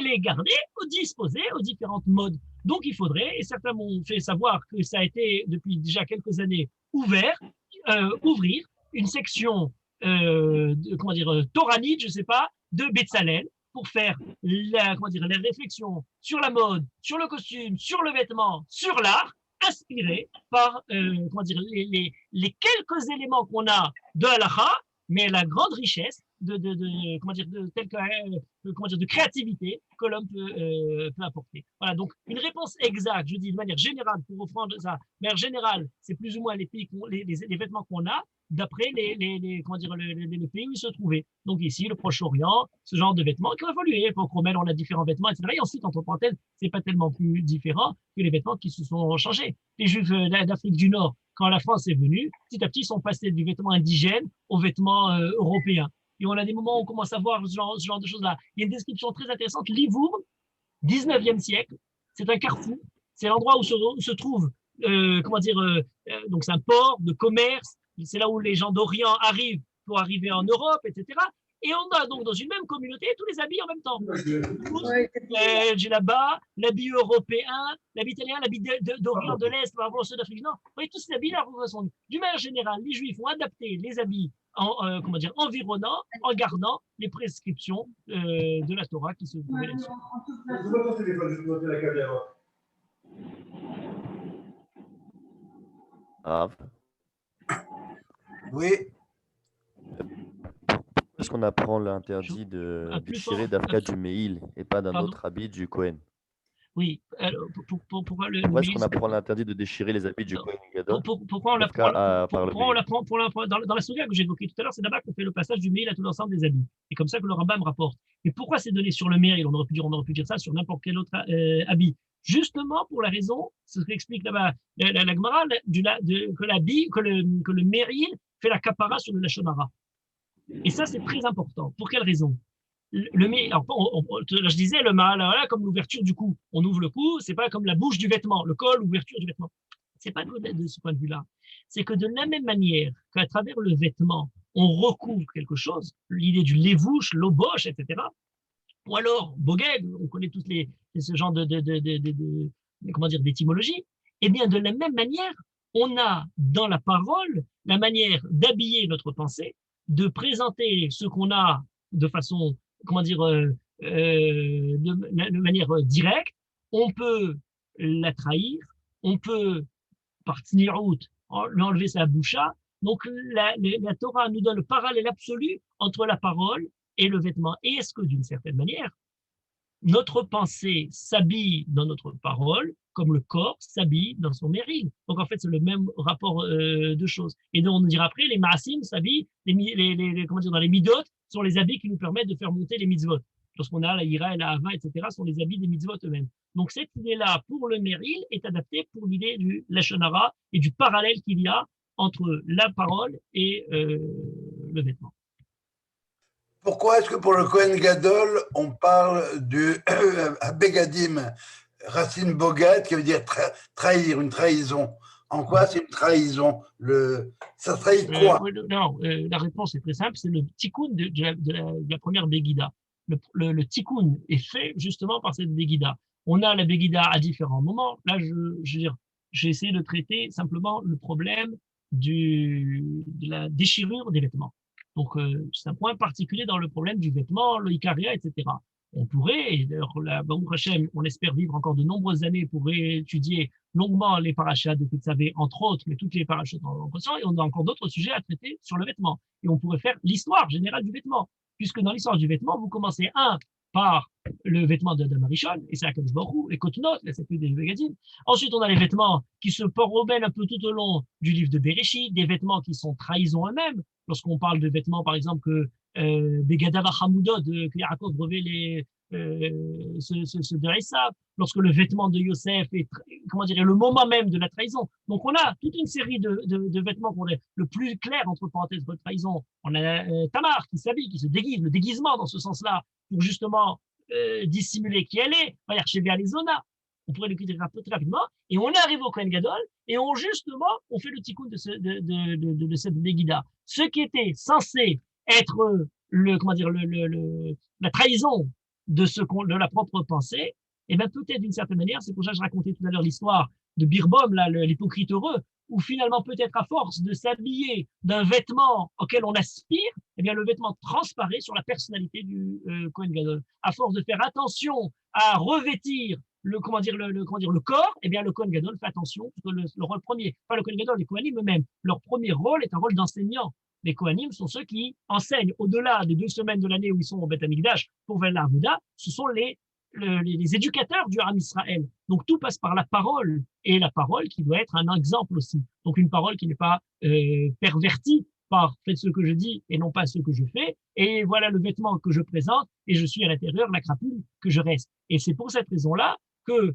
les garder disposer aux différentes modes. Donc, il faudrait, et certains m'ont fait savoir que ça a été depuis déjà quelques années ouvrir une section, Toranite, je ne sais pas, de Betzalel, pour faire les réflexions sur la mode, sur le costume, sur le vêtement, sur l'art, inspiré par les quelques éléments qu'on a de halakha, mais la grande richesse de créativité que l'homme peut apporter. Voilà, donc une réponse exacte, je dis de manière générale, pour reprendre ça, de manière générale, c'est plus ou moins les vêtements qu'on a, d'après les pays où ils se trouvaient. Donc ici, le Proche-Orient, ce genre de vêtements qui ont évolué. L'époque romaine, on a différents vêtements, etc. Et ensuite, entre parenthèses, c'est pas tellement plus différent que les vêtements qui se sont changés. Les Juifs d'Afrique du Nord, quand la France est venue, petit à petit, ils sont passés du vêtement indigène aux vêtements européens. Et on a des moments où on commence à voir ce genre de choses-là. Il y a une description très intéressante. Livourne, 19e siècle, c'est un carrefour. C'est l'endroit où se trouve, donc c'est un port de commerce. C'est là où les gens d'Orient arrivent pour arriver en Europe, etc. Et on a donc dans une même communauté tous les habits en même temps. J'ai là-bas l'habit européen, l'habit italien, l'habit d'Orient de l'Est, par rapport à ceux d'Afrique du Nord. Vous voyez, tous ces habits-là, d'une manière générale, les Juifs ont adapté les habits environnants en gardant les prescriptions de la Torah qui se trouvaient là-dessus. Oui. Est-ce qu'on apprend l'interdit de à plus déchirer fort, d'Afka du Meïl et pas d'un pardon. autre habit du Kohen? Oui, alors, pourquoi le Pourquoi est-ce qu'on mail, apprend l'interdit de déchirer les habits du Kohen Gadol pourquoi on d'Afka l'apprend par le pourquoi on Meïl? l'apprend dans la souga que j'ai évoquée tout à l'heure, c'est là-bas qu'on fait le passage du mail à tout l'ensemble des habits. Et comme ça que le Rambam rapporte. Mais pourquoi c'est donné sur le mail? On aurait pu dire ça sur n'importe quel autre habit. Justement pour la raison, c'est ce qu'explique là-bas la Gemara, que le méril fait la kapara sur le lashon hara. Et ça, c'est très important. Pour quelle raison? Alors, là, je disais, le mal, voilà, comme l'ouverture du cou. On ouvre le cou, c'est pas comme la bouche du vêtement, le col, l'ouverture du vêtement. C'est pas de ce point de vue-là. C'est que de la même manière qu'à travers le vêtement, on recouvre quelque chose, l'idée du lévouche, l'oboche, etc. Ou alors, bogeg, on connaît tous ce genre comment dire, d'étymologie. Eh bien, de la même manière, on a dans la parole la manière d'habiller notre pensée, de présenter ce qu'on a de façon, comment dire, de manière directe. On peut la trahir, on peut, par tsnirut, lui enlever sa boucha. Donc, la Torah nous donne le parallèle absolu entre la parole et le vêtement. Et est-ce que, d'une certaine manière, notre pensée s'habille dans notre parole, comme le corps s'habille dans son mérite. Donc en fait, c'est le même rapport de choses. Et donc on nous dira après, les maasim s'habillent, comment dire, dans les midot, sont les habits qui nous permettent de faire monter les mitzvot. Lorsqu'on a la ira et la hava, etc., sont les habits des mitzvot eux-mêmes. Donc cette idée-là pour le mérite est adaptée pour l'idée du lashon hara et du parallèle qu'il y a entre la parole et le vêtement. Pourquoi est-ce que pour le Kohen Gadol, on parle du Begadim, racine bogat, qui veut dire trahir, une trahison? En quoi c'est une trahison? Ça trahit quoi? Non, la réponse est très simple, c'est le tikkun de la première Begida. Le tikkun est fait justement par cette Begida. On a la Begida à différents moments. Là, je veux dire, j'ai essayé de traiter simplement le problème de la déchirure des vêtements. Donc, c'est un point particulier dans le problème du vêtement, le Ikaria, etc. On pourrait, et d'ailleurs, Baruch Hashem, on espère vivre encore de nombreuses années pour étudier longuement les parachas de Tetzavé, entre autres, mais toutes les parachas en conscience, et on a encore d'autres sujets à traiter sur le vêtement. Et on pourrait faire l'histoire générale du vêtement, puisque dans l'histoire du vêtement, vous commencez, par le vêtement d'Adam Arishon, et c'est Akadosh Baruch Hu, les Kotunot, la Sefer des Begadim. Ensuite, on a les vêtements qui se promènent un peu tout au long du livre de Bereshit, des vêtements qui sont trahison eux-mêmes. Lorsqu'on parle de vêtements, par exemple, que Begadav Hamoudod, que Yaakov revêt ce de Esav, lorsque le vêtement de Yosef est, comment dire, le moment même de la trahison. Donc on a toute une série de vêtements qu'on est le plus clair, entre parenthèses, de trahison. On a Tamar qui s'habille, qui se déguise, le déguisement dans ce sens-là, pour justement dissimuler qui elle est. Regarde, chez Arizona, on pourrait le quitter très rapidement, et on arrive au Kohen Gadol, et on fait le tikkun de cette Megidda. Ce qui était censé être la trahison de la propre pensée, et bien peut-être d'une certaine manière, c'est pour ça que je racontais tout à l'heure l'histoire de Birbom, là, l'hypocrite heureux, où finalement peut-être à force de s'habiller d'un vêtement auquel on aspire, eh bien le vêtement transparaît sur la personnalité du Kohen Gadol. À force de faire attention à revêtir le corps, eh bien le Kohen Gadol fait attention, parce que le rôle premier, pas le Kohen Gadol, les Kohanim eux-mêmes, leur premier rôle est un rôle d'enseignant. Les Kohanim sont ceux qui enseignent au-delà des 2 semaines de l'année où ils sont au Beth Amikdash pour faire l'Avoda, ce sont les éducateurs du Ham Israël. Donc tout passe par la parole, et la parole qui doit être un exemple aussi. Donc une parole qui n'est pas pervertie par faites ce que je dis et non pas ce que je fais, et voilà le vêtement que je présente, et je suis à l'intérieur la crapule que je reste. Et c'est pour cette raison-là que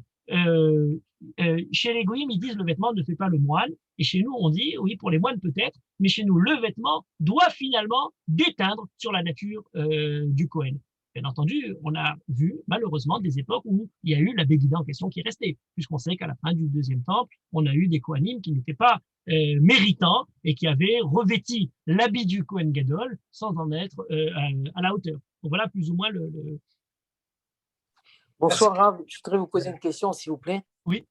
chez les Goïms, ils disent le vêtement ne fait pas le moine, et chez nous on dit, oui, pour les moines peut-être, mais chez nous le vêtement doit finalement déteindre sur la nature du Kohen. Bien entendu, on a vu malheureusement des époques où il y a eu la Begida en question qui est restée, puisqu'on sait qu'à la fin du 2e temple, on a eu des Kohanim qui n'étaient pas méritants et qui avaient revêti l'habit du Kohen Gadol sans en être à la hauteur. Donc voilà plus ou moins Bonsoir Rav, je voudrais vous poser une question s'il vous plaît. Oui.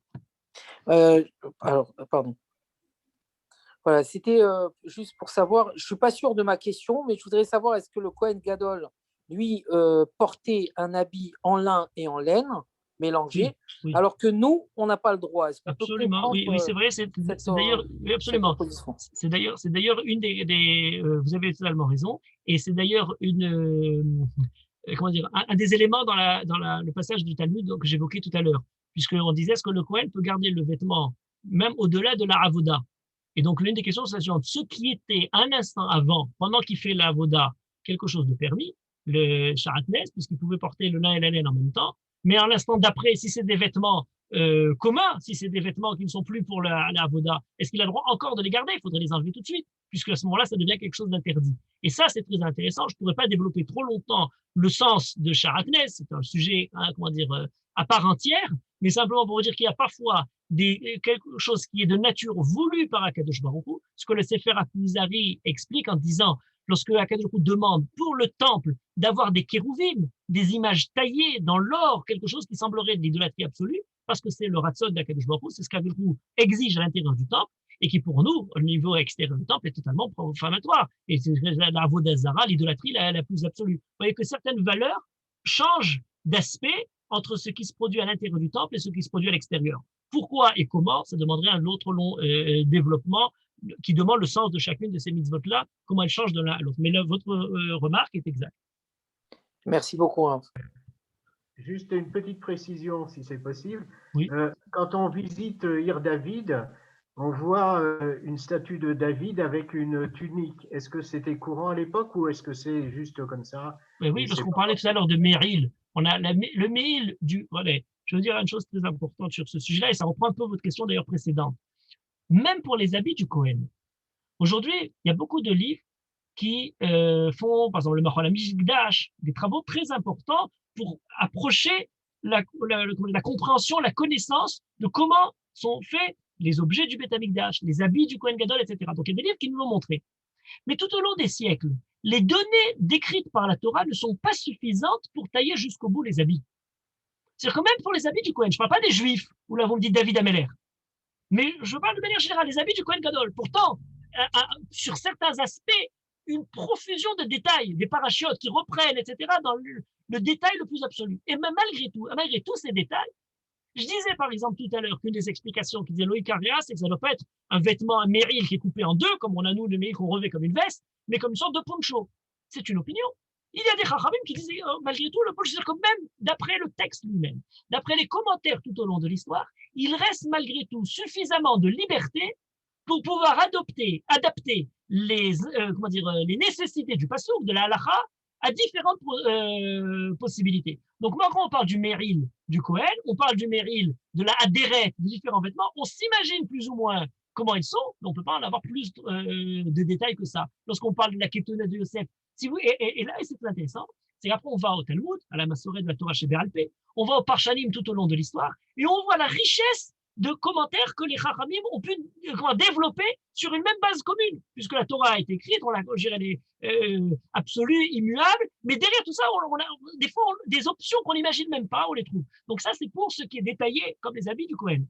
Alors, pardon. Voilà, c'était juste pour savoir, je ne suis pas sûr de ma question, mais je voudrais savoir est-ce que le Kohen Gadol, lui, portait un habit en lin et en laine, mélangés, oui. alors que nous, on n'a pas le droit. Est-ce qu'on peut Absolument, oui, comprendre, c'est vrai, c'est cette, d'ailleurs, oui, absolument. cette opposition? C'est d'ailleurs une vous avez totalement raison, et c'est d'ailleurs comment dire, un des éléments dans le passage du Talmud que j'évoquais tout à l'heure, puisqu'on disait est-ce que le Kohen peut garder le vêtement même au-delà de la avoda. Et donc l'une des questions c'est la suivante, ce qui était un instant avant, pendant qu'il fait la avoda, quelque chose de permis, le sharatnes, puisqu'il pouvait porter le lin et la laine en même temps, mais à l'instant d'après, si c'est des vêtements communs, si c'est des vêtements qui ne sont plus pour la avoda, est-ce qu'il a le droit encore de les garder? Il faudrait les enlever tout de suite, puisque à ce moment-là, ça devient quelque chose d'interdit. Et ça, c'est très intéressant. Je ne pourrais pas développer trop longtemps le sens de sharatnes, c'est un sujet, comment dire, à part entière, mais simplement pour vous dire qu'il y a parfois quelque chose qui est de nature voulue par Akadosh Baruch Hu, ce que le Sefer HaKuzari explique en disant, lorsque Akadosh Baruch Hu demande pour le temple d'avoir des kérouvim, des images taillées dans l'or, quelque chose qui semblerait de l'idolâtrie absolue, parce que c'est le ratzon d'Akadosh Baruch Hu, c'est ce qu'Akadosh Baruch Hu exige à l'intérieur du temple, et qui pour nous, au niveau extérieur du temple, est totalement profanatoire. Et c'est la Avodah-Zara, l'idolâtrie la plus absolue. Vous voyez que certaines valeurs changent d'aspect entre ce qui se produit à l'intérieur du temple et ce qui se produit à l'extérieur. Pourquoi et comment, ça demanderait un autre long développement qui demande le sens de chacune de ces mitzvot-là, comment elles changent de l'un à l'autre. Mais là, votre remarque est exacte. Merci beaucoup. Juste une petite précision, si c'est possible. Oui. Quand on visite Ir David, on voit une statue de David avec une tunique. Est-ce que c'était courant à l'époque ou est-ce que c'est juste comme ça? Mais oui, parce qu'on parlait tout à l'heure de Méril. On a le Méril du... Voilà, je veux dire une chose très importante sur ce sujet-là, et ça reprend un peu votre question d'ailleurs précédente. Même pour les habits du Kohen. Aujourd'hui, il y a beaucoup de livres qui font, par exemple, le Machal HaMikdash, des travaux très importants pour approcher la compréhension, la connaissance de comment sont faits les objets du Beth HaMikdash, les habits du Kohen Gadol, etc. Donc il y a des livres qui nous l'ont montré. Mais tout au long des siècles, les données décrites par la Torah ne sont pas suffisantes pour tailler jusqu'au bout les habits. C'est-à-dire que même pour les habits du Kohen, je ne parle pas des Juifs, où là vous me dites David Ameller, mais je parle de manière générale des habits du Kohen Gadol. Pourtant, sur certains aspects, une profusion de détails, des parachutes qui reprennent, etc., dans le détail le plus absolu. Et même malgré tous ces détails, je disais par exemple tout à l'heure qu'une des explications qui disait Loïc Carrera, c'est que ça ne doit pas être un vêtement, un méril qui est coupé en deux, comme on a nous, le méril qu'on revêt comme une veste, mais comme une sorte de poncho. C'est une opinion. Il y a des chachamim qui disaient, malgré tout, le poncho, c'est-à-dire que même d'après le texte lui-même, d'après les commentaires tout au long de l'histoire, il reste malgré tout suffisamment de liberté pour pouvoir adapter les nécessités du passouk, de la halakha, à différentes possibilités. Donc, moi, quand on parle du méril du Kohen, on parle du méril de la adérette, de différents vêtements, on s'imagine plus ou moins comment ils sont, mais on ne peut pas en avoir plus de détails que ça. Lorsqu'on parle de la Ketona de Yosef, et là, c'est très intéressant, c'est qu'après, on va au Talmud, à la Massorée de la Torah chez Béalpé, on va au Parshanim tout au long de l'histoire, et on voit la richesse de commentaires que les Chachamim ont pu développer sur une même base commune, puisque la Torah a été écrite, on l'a, je dirais, absolue, immuable, mais derrière tout ça, on a des fois des options qu'on n'imagine même pas, on les trouve. Donc ça, c'est pour ce qui est détaillé, comme les habits du Kohen.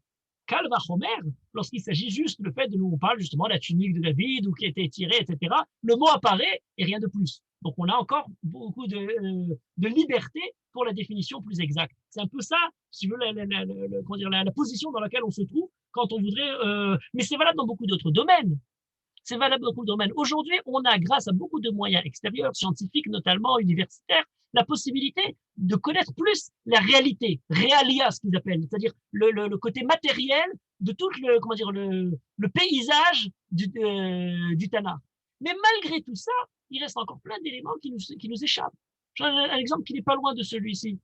Kal vachomer, lorsqu'il s'agit juste du fait de nous, on parle justement de la tunique de David ou qui a été tirée, etc., le mot apparaît et rien de plus. Donc on a encore beaucoup de liberté pour la définition plus exacte. C'est un peu ça, si vous voulez, la position dans laquelle on se trouve quand on voudrait... mais c'est valable dans beaucoup d'autres domaines. C'est valable dans beaucoup de domaines. Aujourd'hui, on a, grâce à beaucoup de moyens extérieurs, scientifiques notamment, universitaires, la possibilité de connaître plus la réalité, réalia, ce qu'ils appellent, c'est-à-dire le côté matériel de tout le paysage du Tanakh. Mais malgré tout ça, il reste encore plein d'éléments qui nous échappent. J'en ai un exemple qui n'est pas loin de celui-ci.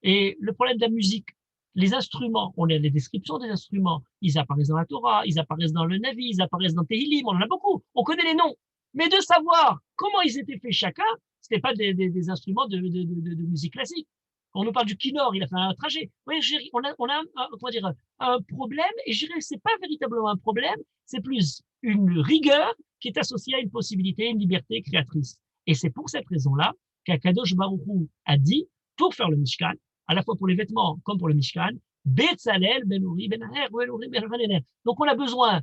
Et le problème de la musique, les instruments, on a les descriptions des instruments, ils apparaissent dans la Torah, ils apparaissent dans le Navi, ils apparaissent dans Tehillim, on en a beaucoup, on connaît les noms. Mais de savoir comment ils étaient faits chacun, ce n'était pas des instruments de musique classique. On nous parle du Kinor, il a fait un trajet. Oui, on a un problème, et je dirais que ce n'est pas véritablement un problème, c'est plus une rigueur qui est associée à une possibilité, une liberté créatrice. Et c'est pour cette raison-là qu'Akadosh Baruch Hu a dit, pour faire le Mishkan, à la fois pour les vêtements comme pour le Mishkan, Betzalel ben Uri ben Aher, ben Vanener. Donc on a besoin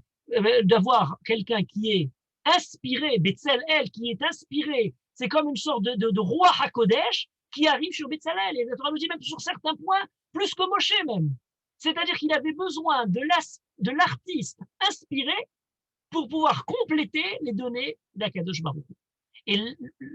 d'avoir quelqu'un qui est inspiré, Betzalel, qui est inspiré. C'est comme une sorte de roi HaKodesh qui arrive sur Betzalel. Et la Torah nous dit même sur certains points, plus que Moshe même. C'est-à-dire qu'il avait besoin de l'artiste inspiré pour pouvoir compléter les données d'Akadosh Baruch Hu. Et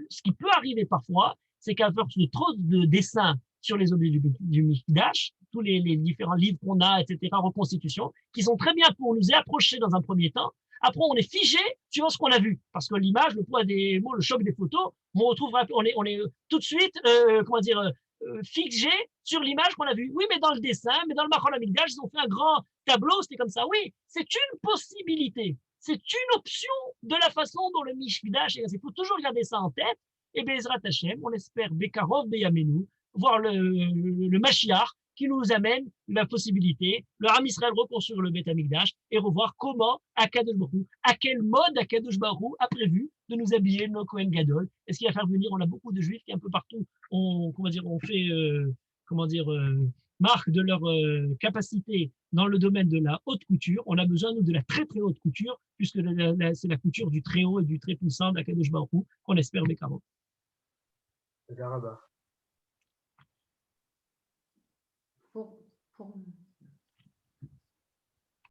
ce qui peut arriver parfois, c'est qu'à force de trop de dessins sur les objets du Mikdash, tous les différents livres qu'on a, etc., reconstitutions, qui sont très bien pour nous approcher dans un premier temps. Après, on est figé suivant ce qu'on a vu. Parce que l'image, le poids des mots, le choc des photos, on est tout de suite, figé sur l'image qu'on a vue. Oui, mais dans le dessin, mais dans le Machol Hamikdash, ils ont fait un grand tableau, c'était comme ça. Oui, c'est une possibilité. C'est une option de la façon dont le Mikdash, il faut toujours garder ça en tête. Et Bezrat Hashem, on espère Bekarov Beyamenu, voir le Mashiach qui nous amène la possibilité, le Ham Israël reconstruire le Beth Amikdash et revoir comment Akadosh Baruch Hu, à quel mode Akadosh Baruch Hu a prévu de nous habiller nos Kohen Gadol. Est-ce qu'il va faire venir, on a beaucoup de juifs qui un peu partout on fait marque de leur capacité dans le domaine de la haute couture. On a besoin, nous, de la très très haute couture, puisque c'est la couture du très haut et du très puissant d'Akadosh Baruch Hu qu'on espère Bekarov. Thank you. Pour